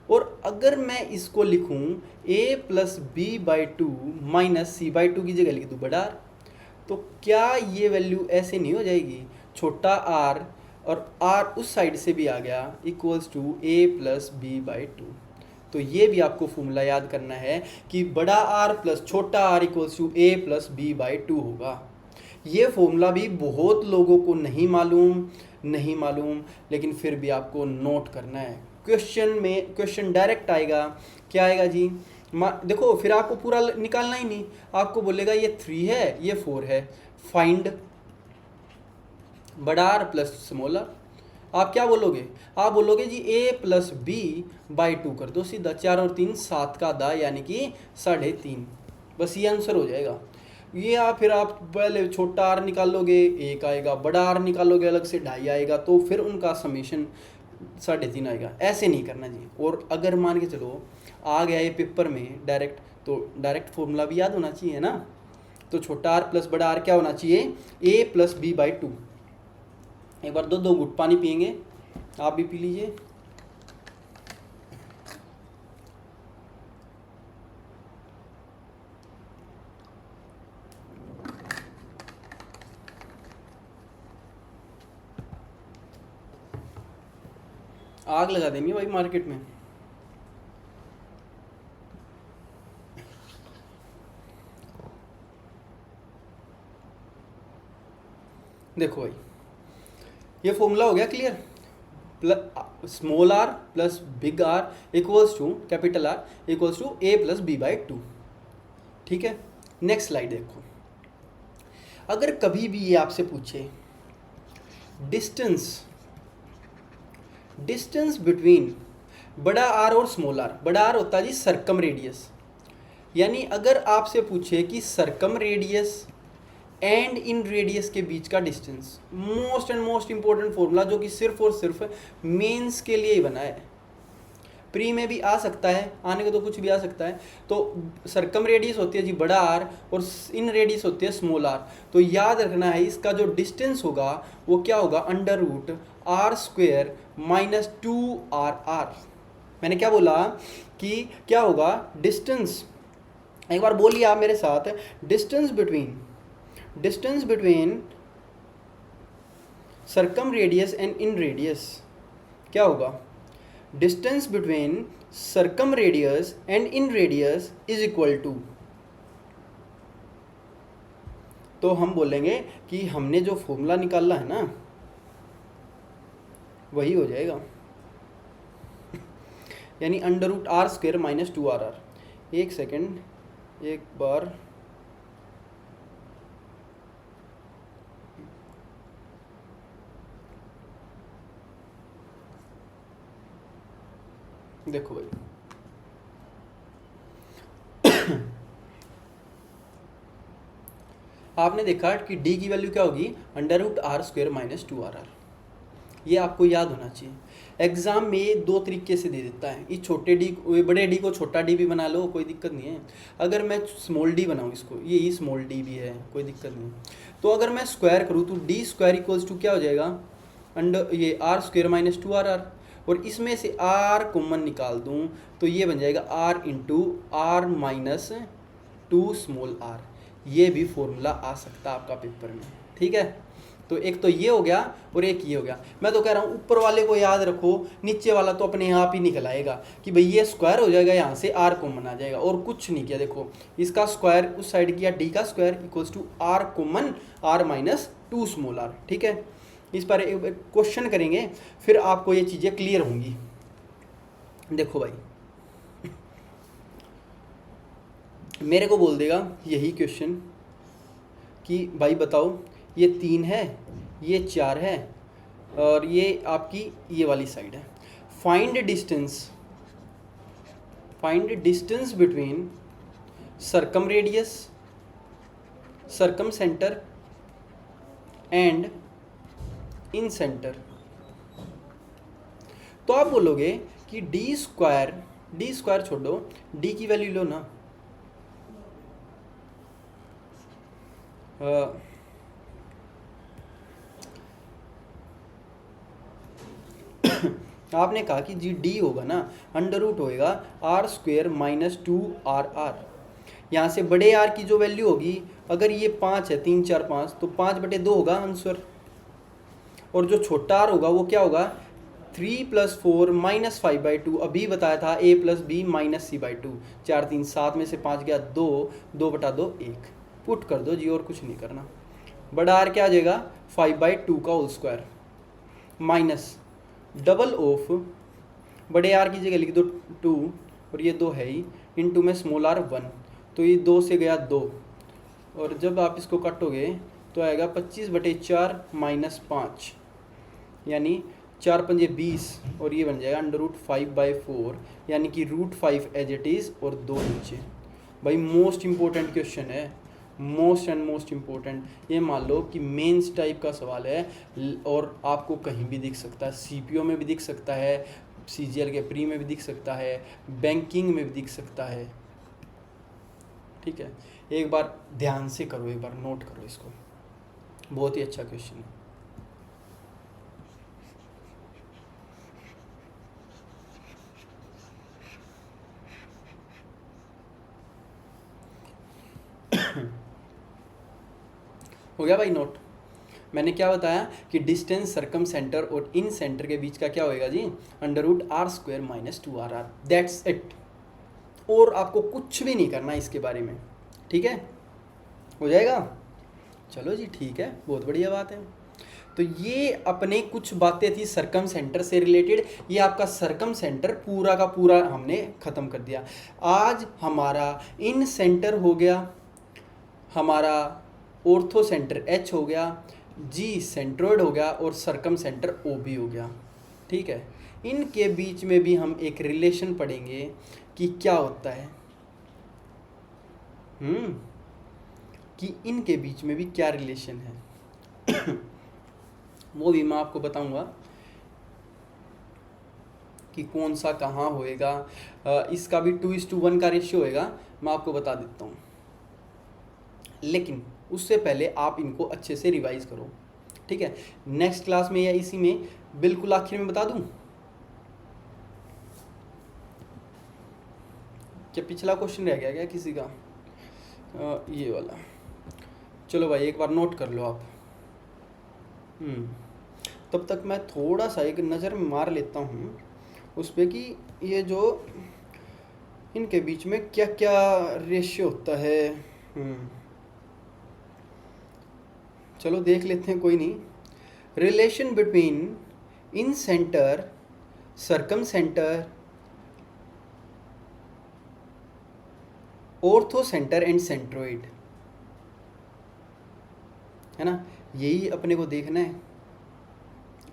और अगर मैं इसको लिखूँ a plus B by two minus C by two की जगह लिख दूँ बड़ा आर, तो क्या ये वैल्यू ऐसे नहीं हो जाएगी, छोटा आर और आर उस साइड से भी आ गया equals to a plus B by two. तो ये भी आपको फॉर्मूला याद करना है कि बड़ा आर प्लस छोटा R equals to a plus B by two होगा। ये फॉर्मूला भी बहुत लोगों को नहीं मालूम, लेकिन फिर भी आपको नोट करना है। क्वेश्चन डायरेक्ट आएगा, क्या आएगा जी, देखो फिर आपको पूरा निकालना ही नहीं, आपको बोलेगा ये 3 है ये 4 है, फाइंड बड़ा आर प्लस स्मॉल आर। आप क्या बोलोगे, आप बोलोगे जी a plus B by two कर दो सीधा, 4 और 3 7 का आधा यानी कि 3.5, बस ये आंसर हो जाएगा। ये फिर आप पहले छोटा आर निकालोगे 1 आएगा, बड़ा आर निकालोगे अलग से 2.5 आएगा, तो फिर उनका समीशन 3.5 आएगा। ऐसे नहीं करना जी। और अगर मान के चलो आ गया ये पेपर में डायरेक्ट, तो डायरेक्ट फॉर्मूला भी याद होना चाहिए ना। तो छोटा आर प्लस बड़ा आर क्या होना चाहिए, a plus B by two. एक बार दो घुट पानी पियेंगे, आप भी पी लीजिए। आग लगा देंगे भाई मार्केट में। देखो भाई, ये फॉर्मूला हो गया clear. Plus small R plus big R equals to capital R equals to A plus B by 2। ठीक है, नेक्स्ट स्लाइड देखो। अगर कभी भी ये आपसे पूछे डिस्टेंस बिटवीन बड़ा आर और स्मॉल आर, बड़ा आर होता है जी सरकम रेडियस, यानी अगर आपसे पूछे कि सरकम रेडियस एंड इन रेडियस के बीच का distance, most and most important formula जो कि सिर्फ और सिर्फ मेंस के लिए ही बना है, प्री में भी आ सकता है, आने को तो कुछ भी आ सकता है। तो सरकम रेडियस होती है जी बड़ा आर और इन रेडियस होती है स्मॉल आर। तो याद रखना है इसका जो डिस्टेंस होगा वो क्या होगा, under root R square minus 2RR। मैंने क्या बोला कि क्या होगा डिस्टेंस, एक बार बोलिए आप मेरे साथ, distance between circum radius and in radius क्या होगा, distance between circum radius and in radius is equal to, तो हम बोलेंगे कि हमने जो फॉर्मूला निकाला है ना वही हो जाएगा, यानी under root R square minus 2RR। एक सेकेंड, एक बार देखो भाई, आपने देखा कि d की वैल्यू क्या होगी, under root R square minus 2RR। ये आपको याद होना चाहिए। एग्जाम में दो तरीके से दे देता है, इस छोटे डी, बड़े डी को छोटा डी भी बना लो, कोई दिक्कत नहीं है। अगर मैं स्मॉल डी बनाऊँ इसको, ये स्मॉल डी भी है, कोई दिक्कत नहीं। तो अगर मैं स्क्वायर करूँ तो डी स्क्वायर इक्वल्स टू क्या हो जाएगा, अंडर ये आर स्क्वेयर माइनस 2RR, और इसमें से आर कॉमन निकाल दूँ तो ये बन जाएगा R into R minus 2 small R. ये भी फॉर्मूला आ सकता है आपका पेपर में, ठीक है। तो एक तो ये हो गया और एक ये हो गया। मैं तो कह रहा हूँ ऊपर वाले को याद रखो, नीचे वाला तो अपने आप ही निकल आएगा कि भाई ये स्क्वायर हो जाएगा, यहाँ से आर कॉमन आ जाएगा, और कुछ नहीं किया। देखो इसका स्क्वायर उस साइड किया, डी का square equals to R common R minus 2 small R, ठीक है। इस पर एक क्वेश्चन करेंगे फिर आपको ये चीज़ें क्लियर होंगी। देखो भाई, मेरे को बोल देगा यही क्वेश्चन कि भाई बताओ ये 3 है, ये 4 है, और ये आपकी ये वाली साइड है। Find distance between circum radius, circum centre and in centre. तो आप बोलोगे कि डी स्क्वायर छोड़ो, डी की वैल्यू लो ना, आपने कहा कि जी डी होगा ना, अंडर रूट होएगा आर स्क्वेयर माइनस 2RR। यहाँ से बड़े आर की जो वैल्यू होगी, अगर ये 5 है, 3 4 5, तो 5/2 होगा आंसर। और जो छोटा आर होगा वो क्या होगा, 3 + 4 - 5/2। अभी बताया था a + b - c/2। 4 3 7 में से 5 गया 2, 2/2 1। पुट कर दो जी, और कुछ नहीं करना। बड़ा आर क्या आ जाएगा, 5/2 का whole square minus double of बड़े आर की जगह लिख दो 2, और ये 2 है ही, इनटू में स्मॉल आर 1, तो ये 2 से गया 2, और जब आप इसको काटोगे तो आएगा 25/4 - 5, यानी 4 पंजे 20, और ये बन जाएगा अंडर रूट 5/4, यानी कि √5 एज इट इज़, और 2 नीचे। भाई मोस्ट इंपॉर्टेंट क्वेश्चन है, मोस्ट इम्पोर्टेंट। ये मान लो कि मेंस टाइप का सवाल है, और आपको कहीं भी दिख सकता है, सीपीओ में भी दिख सकता है, सीजीएल के प्री में भी दिख सकता है, बैंकिंग में भी दिख सकता है, ठीक है। एक बार ध्यान से करो, एक बार नोट करो इसको, बहुत ही अच्छा क्वेश्चन है। हो गया भाई नोट। मैंने क्या बताया कि डिस्टेंस सरकम सेंटर और इन सेंटर के बीच का क्या होएगा जी, under root R square minus 2RR। That's it, और आपको कुछ भी नहीं करना इसके बारे में, ठीक है। हो जाएगा, चलो जी ठीक है, बहुत बढ़िया बात है। तो ये अपने कुछ बातें थी सरकम सेंटर से रिलेटेड, ये आपका सरकम सेंटर पूरा का पूरा हमने ख़त्म कर दिया। आज हमारा इन सेंटर हो गया, हमारा ऑर्थो सेंटर एच हो गया, जी सेंट्रोइड हो गया और सरकम सेंटर ओ बी हो गया। ठीक है, इनके बीच में भी हम एक रिलेशन पढ़ेंगे कि क्या होता है, कि इनके बीच में भी क्या रिलेशन है वो भी मैं आपको बताऊंगा कि कौन सा कहाँ होएगा। इसका भी 2:1 का रेशियो होएगा, मैं आपको बता देता हूँ। लेकिन उससे पहले आप इनको अच्छे से रिवाइज करो, ठीक है। नेक्स्ट क्लास में या इसी में बिल्कुल आखिर में बता दूं, क्या पिछला क्वेश्चन रह गया क्या किसी का? ये वाला, चलो भाई एक बार नोट कर लो आप। तब तक मैं थोड़ा सा एक नज़र मार लेता हूँ उस पर कि ये जो इनके बीच में क्या क्या रेशियो होता है। चलो देख लेते हैं, कोई नहीं। Relation between in centre, circum centre, ortho centre and centroid, है ना, यही अपने को देखना है।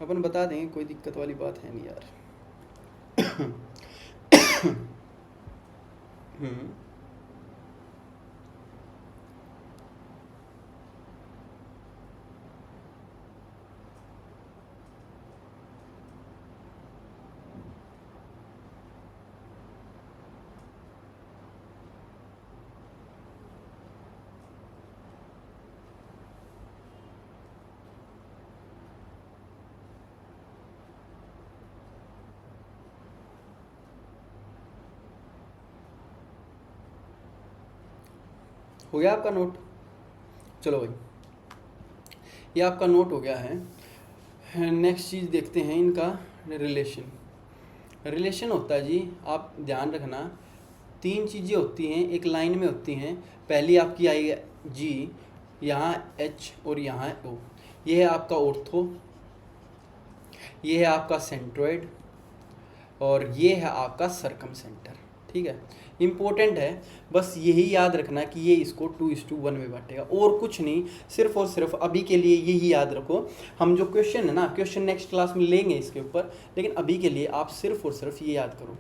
अपन बता देंगे, कोई दिक्कत वाली बात है नहीं यार। हो गया आपका नोट? चलो भाई, ये आपका नोट हो गया है। नेक्स्ट चीज़ देखते हैं, इनका रिलेशन। रिलेशन होता है जी, आप ध्यान रखना, 3 चीज़ें होती हैं एक लाइन में होती हैं। पहली आपकी आई जी, यहाँ एच और यहाँ ओ, ये है आपका ऑर्थो, ये है आपका सेंट्रोइड और ये है आपका सरकम सेंटर। ठीक है, इम्पोर्टेंट है, बस यही याद रखना कि ये इसको 2:1 में बांटेगा और कुछ नहीं। सिर्फ और सिर्फ अभी के लिए यही याद रखो। हम जो क्वेश्चन है ना, क्वेश्चन नेक्स्ट क्लास में लेंगे इसके ऊपर, लेकिन अभी के लिए आप सिर्फ और सिर्फ ये याद करो।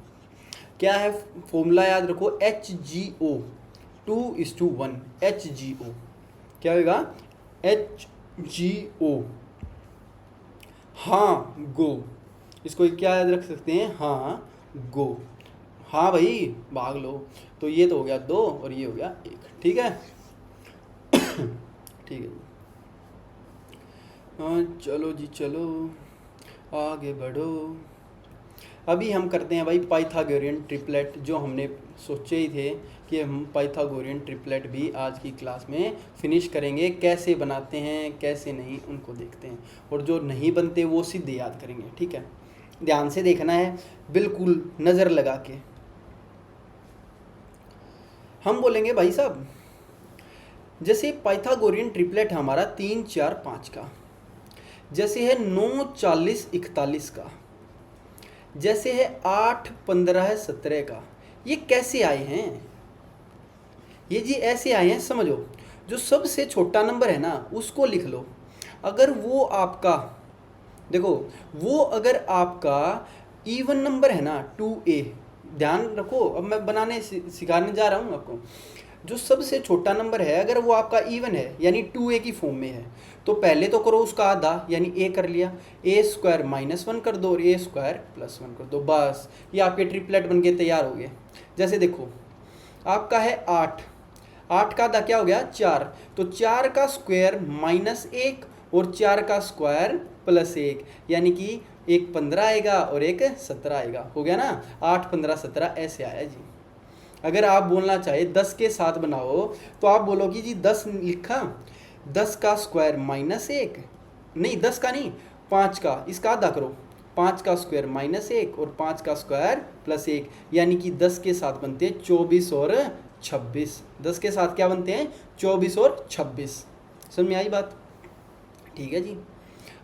क्या है फॉर्मूला, याद रखो, HGO 2:1 HGO क्या होगा, HGO, हाँ गो। इसको क्या याद रख सकते हैं, हाँ गो, हाँ भाई भाग लो। तो ये तो हो गया 2 और ये हो गया 1। ठीक है ठीक है, हाँ चलो जी, चलो आगे बढ़ो। अभी हम करते हैं भाई पाइथागोरियन ट्रिपलेट, जो हमने सोचे ही थे कि हम पाइथागोरियन ट्रिपलेट भी आज की क्लास में फिनिश करेंगे। कैसे बनाते हैं कैसे नहीं उनको देखते हैं, और जो नहीं बनते वो सीधे याद करेंगे। ठीक है, ध्यान से देखना है, बिल्कुल नज़र लगा के। हम बोलेंगे भाई साहब, जैसे पाइथागोरियन ट्रिपलेट हमारा 3, 4, 5 का, जैसे है 9, 40, 41 का, जैसे है 8, 15, 17 का, ये कैसे आए हैं? ये जी ऐसे आए हैं, समझो। जो सबसे छोटा नंबर है ना उसको लिख लो। अगर वो आपका, देखो, वो अगर आपका इवन नंबर है ना 2a, ध्यान रखो, अब मैं बनाने सिखाने जा रहा हूँ आपको। जो सबसे छोटा नंबर है अगर वो आपका इवन है यानी 2a की फॉर्म में है, तो पहले तो करो उसका आधा यानी a कर लिया, a² -1 कर दो और a² +1 कर दो, बस ये आपके ट्रिपलेट बन के तैयार हो गए। जैसे देखो, आपका है 8, 8 का आधा क्या हो गया 4, तो 4 का स्क्वायर -1 और 4 का स्क्वायर +1, यानी कि एक 15 आएगा और एक 17 आएगा। हो गया ना, 8, 15, 17 ऐसे आया जी। अगर आप बोलना चाहे 10 के साथ बनाओ तो आप बोलोगे जी 10 लिखा, 10 का स्क्वायर -1, नहीं 10 का नहीं 5 का, इसका आधा करो, 5 का स्क्वायर -1 और 5 का स्क्वायर +1, यानी कि 10 के साथ बनते हैं 24 और 26। 10 के साथ क्या बनते हैं 24 और 26। समझ में आई बात? ठीक है जी।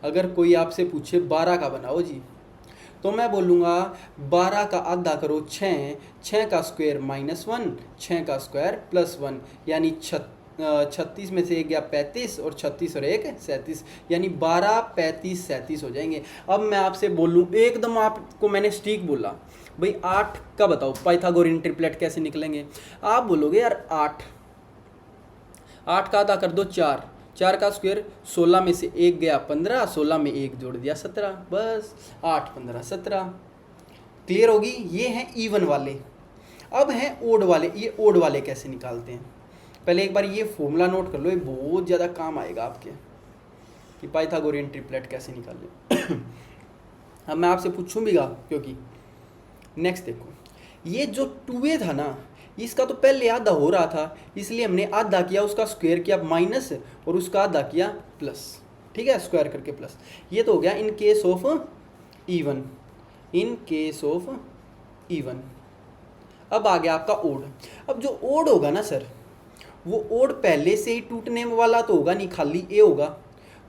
अगर कोई आपसे पूछे 12 का बनाओ जी, तो मैं बोलूँगा 12 का आधा करो 6, 6 का स्क्वायर -1, 6 का स्क्वायर +1, यानी 36 में से एक गया 35 और 36 और एक 37, यानी 12, 35, 37 हो जाएंगे। अब मैं आपसे बोलूँ एकदम, आपको मैंने स्टिक बोला भाई 8 का बताओ पाइथागोरियन ट्रिपलेट कैसे निकलेंगे। आप बोलोगे यार 8 का आधा कर दो 4, 4 का स्क्वायर 16 में से एक गया 15, 16 में एक जोड़ दिया 17, बस 8, 15, 17। क्लियर होगी। ये हैं इवन वाले। अब हैं ओड वाले। ये ओड वाले कैसे निकालते हैं, पहले एक बार ये फॉर्मूला नोट कर लो, ये बहुत ज़्यादा काम आएगा आपके कि पाइथागोरियन ट्रिपलेट कैसे निकालें। अब मैं आपसे पूछूं भीगा, क्योंकि नेक्स्ट देखो, ये जो 2a था ना, इसका तो पहले आधा हो रहा था, इसलिए हमने आधा किया, उसका स्क्वायर किया माइनस और उसका आधा किया प्लस, ठीक है, स्क्वायर करके प्लस। ये तो हो गया in case of even, in case of even. अब आ गया आपका ओड। अब जो ओड होगा ना सर, वो ओड पहले से ही टूटने वाला तो होगा नहीं, खाली ए होगा,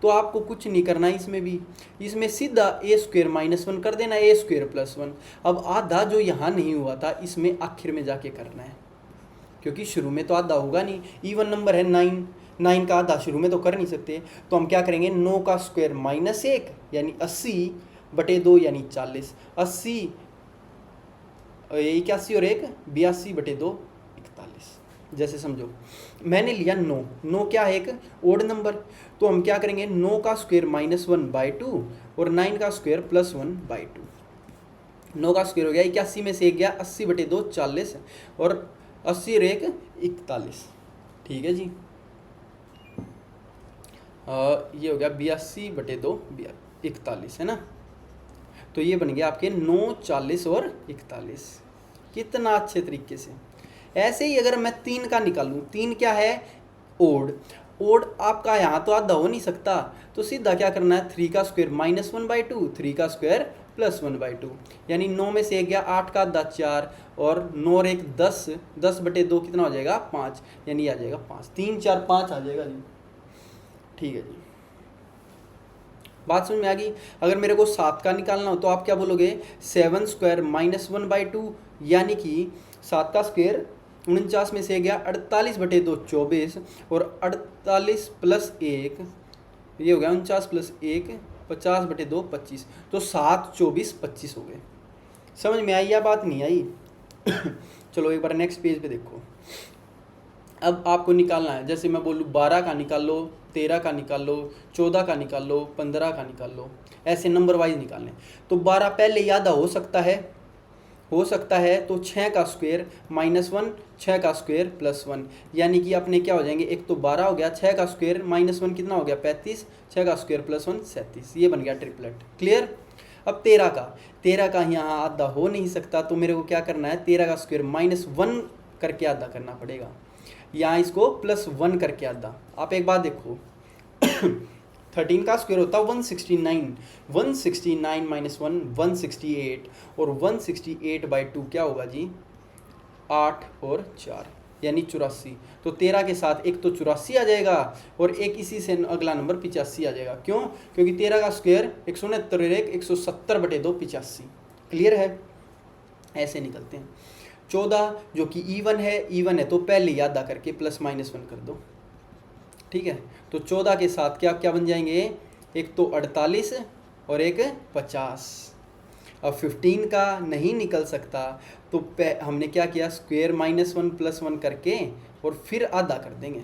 तो आपको कुछ नहीं करना है इसमें भी। इसमें सीधा ए स्क्वायर -1 कर देना, ए स्क्वायर +1। अब आधा जो यहाँ नहीं हुआ था, इसमें आखिर में जाके करना है, क्योंकि शुरू में तो आधा होगा नहीं। इवन नंबर है 9 का आधा शुरू में तो कर नहीं सकते, तो हम क्या करेंगे, 9 का स्क्वायर -1 यानी 80/2 यानी 40, 80 81 और 1 82/2 41। जैसे समझो मैंने लिया 9 क्या है, एक ओड नंबर, तो हम क्या करेंगे, 9 का स्क्वायर -1/2 और 9 का स्क्वायर +1/2। 9 का स्क्वायर हो गया 81 में से एक गया 80/2 40 और 80 और 1 41, ठीक है जी। ये हो गया 82/2 41 है ना। तो ये बन गया आपके 9, 40 और 41। कितना अच्छे तरीके से। ऐसे ही अगर मैं 3 का निकालूं, 3 क्या है, ओड। ओड आपका यहाँ तो आधा हो नहीं सकता, तो सीधा क्या करना है, 3 का स्क्वायर -1/2, 3 का स्क्वायर +1/2, यानी 9 में से एक गया 8 का आधा 4 और 9 और 1 10, 10/2 कितना हो जाएगा 5, यानी आ जाएगा 5, 3, 4, 5 आ जाएगा जी। ठीक है जी, बात समझ में आ गई। अगर मेरे को 7 का निकालना हो तो आप क्या बोलोगे, 7 स्क्वायर -1/2, यानी कि 7 का स्क्वायर 49 में से गया 48/2 24 और 48 + 1 ये हो गया 49 + 1 50/2 25, तो 7, 24, 25 हो गए। समझ में आई या बात नहीं आई? चलो एक बार नेक्स्ट पेज पे देखो। अब आपको निकालना है, जैसे मैं बोलूँ 12 का निकाल लो, 13 का निकाल लो, 14 का निकाल लो, 15 का निकाल लो, ऐसे नंबर वाइज निकालने। तो 12 पहले याद हो सकता है, तो 6 का स्क्वायर -1, 6 का स्क्वायर +1, यानी कि अपने क्या हो जाएंगे, एक तो 12 हो गया, 6 का स्क्वायर -1 कितना हो गया 35, 6 का स्क्वायर +1 37, ये बन गया ट्रिपलेट। क्लियर। अब 13 का यहाँ आधा हो नहीं सकता, तो मेरे को क्या करना है, 13 का स्क्वायर -1 करके आधा करना पड़ेगा, यहाँ इसको +1 करके आधा। आप एक बात देखो, 13 का स्क्वायर होता है 169, 169 - 1 168 और 168/2 क्या होगा जी, 8 और 4 यानी 84। तो 13 के साथ एक तो 84 आ जाएगा और एक इसी से अगला नंबर 85 आ जाएगा। क्यों? क्योंकि 13 का स्क्वायर 169 और 1 170/2 85। क्लियर है, ऐसे निकलते हैं। 14 जो कि इवन है तो पहले ही आधा करके +-1 कर दो, ठीक है। तो 14 के साथ क्या क्या बन जाएंगे, एक तो 48 और एक 50। अब 15 का नहीं निकल सकता, तो हमने क्या किया, स्क्वायर -1 +1 करके और फिर आधा कर देंगे।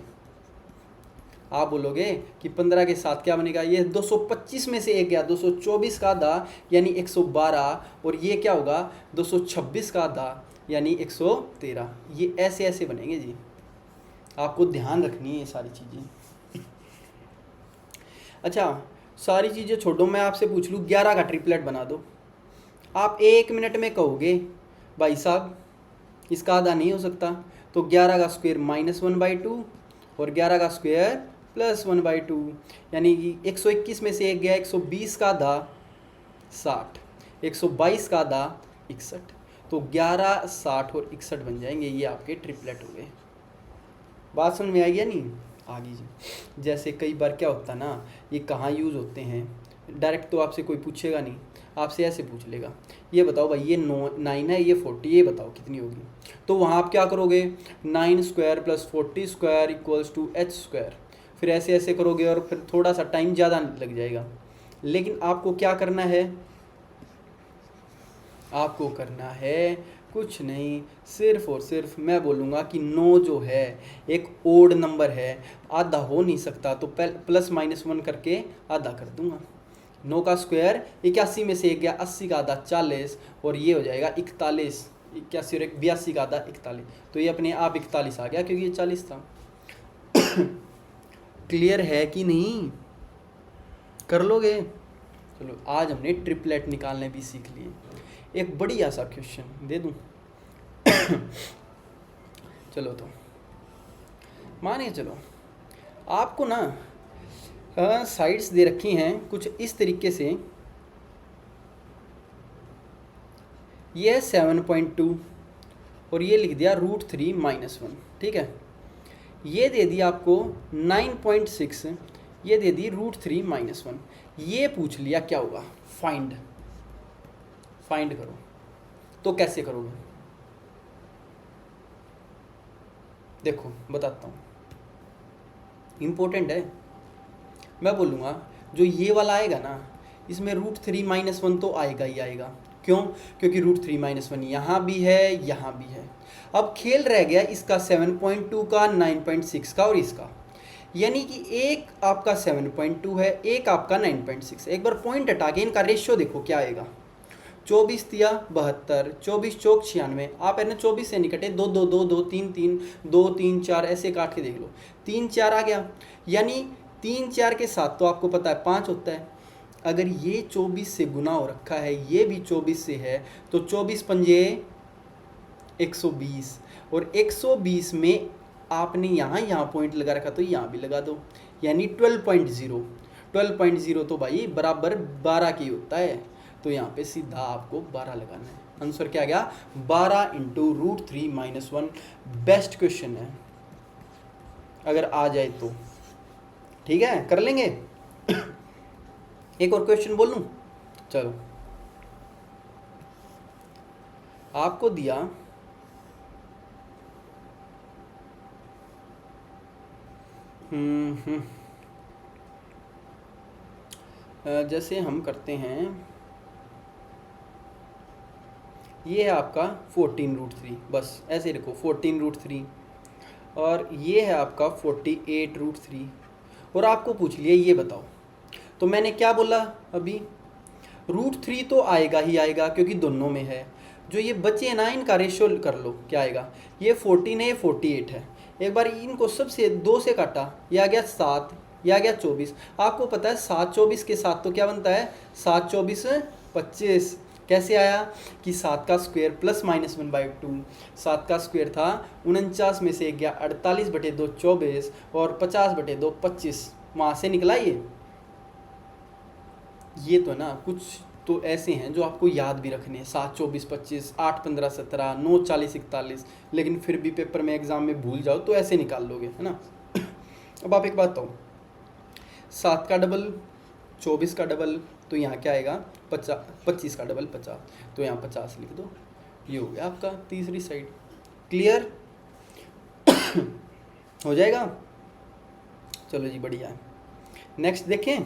आप बोलोगे कि 15 के साथ क्या बनेगा, ये 225 में से एक गया 224 का आधा यानी 112 और ये क्या होगा 226 का आधा यानी 113। ये ऐसे ऐसे बनेंगे जी, आपको ध्यान रखनी है ये सारी चीज़ें। अच्छा, सारी चीज़ें छोड़ो, मैं आपसे पूछ लूँ 11 का ट्रिपलेट बना दो। आप 1 मिनट में कहोगे भाई साहब इसका आधा नहीं हो सकता, तो 11 का स्क्वायर -1/2 और 11 का स्क्वायर +1/2 यानी कि 121 में से एक गया 120 का आधा 60, 122 का आधा 61, तो 11, 60 और 61 बन जाएंगे। ये आपके ट्रिपलेट हो गए। बात समझ में आई या नहीं? आ गई जी। जैसे कई बार क्या होता है ना, ये कहाँ यूज़ होते हैं, डायरेक्ट तो आपसे कोई पूछेगा नहीं, आपसे ऐसे पूछ लेगा, ये बताओ भाई ये 9 है, ये 40, ये बताओ कितनी होगी। तो वहाँ आप क्या करोगे, 9 square plus 40 square equals to h square, फिर ऐसे ऐसे करोगे और फिर थोड़ा सा टाइम ज़्यादा लग जाएगा। लेकिन आपको क्या करना है, आपको करना है कुछ नहीं, सिर्फ और सिर्फ मैं बोलूँगा कि 9 जो है एक ओड नंबर है, आधा हो नहीं सकता, तो +-1 करके आधा कर दूंगा। 9 का स्क्वायर 81 में से 1 गया, 80 का आधा 40, और ये हो जाएगा 41, 81 और 82 का आधा 41, तो ये अपने आप 41 आ गया क्योंकि ये 40 था। क्लियर है कि नहीं, कर लोगे। चलो आज हमने ट्रिपलेट निकालने भी सीख लिए। एक बढ़िया सा क्वेश्चन दे दूं। चलो तो मानिए, चलो आपको ना साइड्स दे रखी हैं कुछ इस तरीके से, ये है 7.2 और ये लिख दिया √3-1, ठीक है। ये दे दिया आपको 9.6, ये दे दी √3-1, ये पूछ लिया क्या होगा, फाइंड करो। तो कैसे करोगे, देखो बताता हूँ, इम्पोर्टेंट है। मैं बोलूँगा जो ये वाला आएगा ना, इसमें √3-1 तो आएगा ही आएगा। क्यों, क्योंकि √3-1 यहाँ भी है, यहाँ भी है। अब खेल रह गया इसका 7.2 का, 9.6 का और इसका, यानी कि एक आपका 7.2 है, एक आपका 9.6। एक बार पॉइंट हटा के इनका रेशियो देखो क्या आएगा, 24 दिया 72, 24 चौक 96, आप है ना 24 से निकटे 2 2 2 2 3 3 2 3 4 ऐसे काट के देख लो, 3 4 आ गया, यानी 3 4 के साथ तो आपको पता है 5 होता है। अगर ये 24 से गुना हो रखा है, ये भी 24 से है, तो 24 पंजे 120, और 120 में आपने यहाँ पॉइंट लगा रखा तो यहाँ भी लगा दो, यानी 12.0 तो भाई बराबर 12 की होता है। तो यहाँ पे सीधा आपको 12 लगाना है। आंसर क्या गया, 12 इंटू √3-1। बेस्ट क्वेश्चन है अगर आ जाए तो, ठीक है, कर लेंगे। एक और क्वेश्चन बोल लूँ, चलो आपको दिया जैसे हम करते हैं, ये है आपका 14√3, बस ऐसे लिखो 14√3, और ये है आपका 48√3, और आपको पूछ लिया ये बताओ। तो मैंने क्या बोला अभी, √3 तो आएगा ही आएगा क्योंकि दोनों में है। जो ये बचे ना इनका रेशियो कर लो क्या आएगा, ये 14 है, ये 48 है। एक बार इनको सबसे 2 से काटा, ये आ गया 7, ये आ गया 24। आपको पता है 7 24 के साथ तो क्या बनता है, 7 24 25। कैसे आया कि 7 का स्क्वायर +-1/2, 7 का स्क्वायर था 49 में से 1 गया 48/2 24, और 50/2 25, वहाँ से निकला ये तो ना कुछ तो ऐसे हैं जो आपको याद भी रखने हैं, 7 24 25, 8 15 17, 9 40 41, लेकिन फिर भी पेपर में एग्जाम में भूल जाओ तो ऐसे निकाल लोगे, है ना। अब आप एक बात बताओ, 7 का डबल 24 का डबल, तो यहाँ क्या आएगा 25 का डबल 50, तो यहाँ 50 लिख दो, ये हो गया आपका तीसरी साइड। क्लियर हो जाएगा, चलो जी बढ़िया है। नेक्स्ट देखें,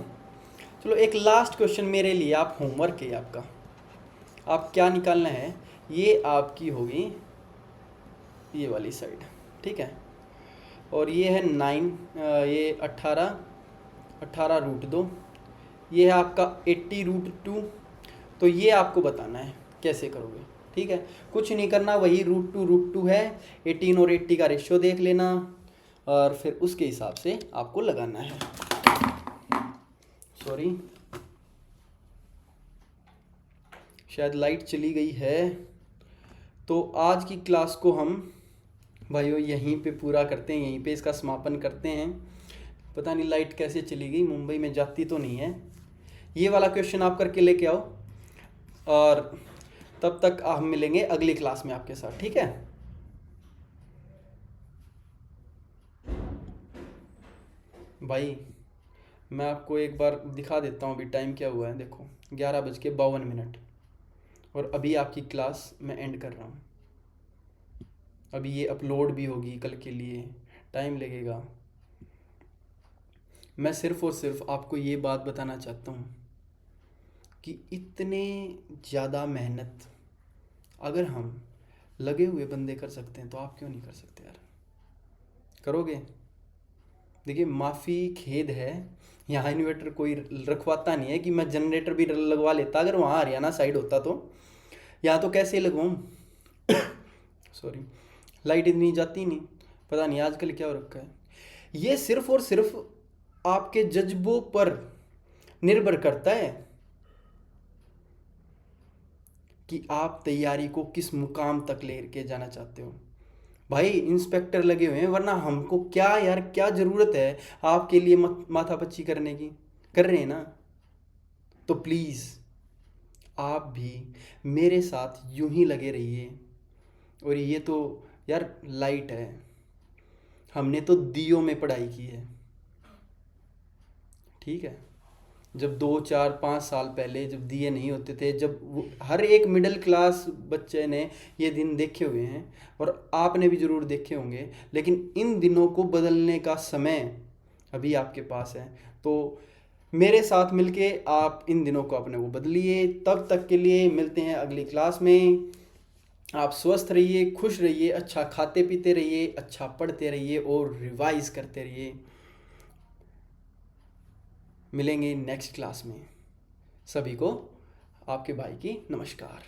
चलो एक लास्ट क्वेश्चन मेरे लिए, आप होमवर्क है आपका, आप क्या निकालना है, ये आपकी होगी ये वाली साइड, ठीक है, और ये है 9, ये 18√2, ये है आपका 80√2, तो ये आपको बताना है कैसे करोगे, ठीक है। कुछ नहीं करना, वही √2 है, 18 और 80 का रेशियो देख लेना, और फिर उसके हिसाब से आपको लगाना है। सॉरी शायद लाइट चली गई है, तो आज की क्लास को हम भाइयों यहीं पे पूरा करते हैं, यहीं पे इसका समापन करते हैं। पता नहीं लाइट कैसे चली गई, मुंबई में जाती तो नहीं है। ये वाला क्वेश्चन आप करके लेके आओ, और तब तक हम मिलेंगे अगली क्लास में आपके साथ, ठीक है। भाई मैं आपको एक बार दिखा देता हूँ अभी टाइम क्या हुआ है। देखो 11:52, और अभी आपकी क्लास मैं एंड कर रहा हूँ। अभी ये अपलोड भी होगी कल के लिए, टाइम लगेगा। मैं सिर्फ और सिर्फ आपको ये बात बताना चाहता हूँ कि इतने ज़्यादा मेहनत अगर हम लगे हुए बंदे कर सकते हैं तो आप क्यों नहीं कर सकते यार? करोगे? देखिए माफ़ी खेद है, यहाँ इन्वर्टर कोई रखवाता नहीं है कि मैं जनरेटर भी लगवा लेता अगर वहाँ हरियाणा साइड होता तो। यहाँ तो कैसे लगवाऊँ? सॉरी, लाइट इतनी जाती नहीं, पता नहीं आजकल क्या हो रखा है। ये सिर्फ और सिर्फ आपके जज्बों पर निर्भर करता है कि आप तैयारी को किस मुकाम तक लेके जाना चाहते हो। भाई इंस्पेक्टर लगे हुए हैं, वरना हमको क्या यार, क्या ज़रूरत है आपके लिए माथापच्ची करने की? कर रहे हैं ना? तो प्लीज़ आप भी मेरे साथ यूं ही लगे रहिए। और ये तो यार लाइट है, हमने तो दियों में पढ़ाई की है, ठीक है? जब 2 4 5 साल पहले जब दिए नहीं होते थे, जब हर एक मिडिल क्लास बच्चे ने ये दिन देखे हुए हैं, और आपने भी ज़रूर देखे होंगे। लेकिन इन दिनों को बदलने का समय अभी आपके पास है। तो मेरे साथ मिलके आप इन दिनों को अपने को बदलिए। तब तक के लिए मिलते हैं अगली क्लास में। आप स्वस्थ रहिए, खुश रहिए, अच्छा खाते पीते रहिए, अच्छा पढ़ते रहिए और रिवाइज करते रहिए। मिलेंगे नेक्स्ट क्लास में। सभी को आपके भाई की नमस्कार।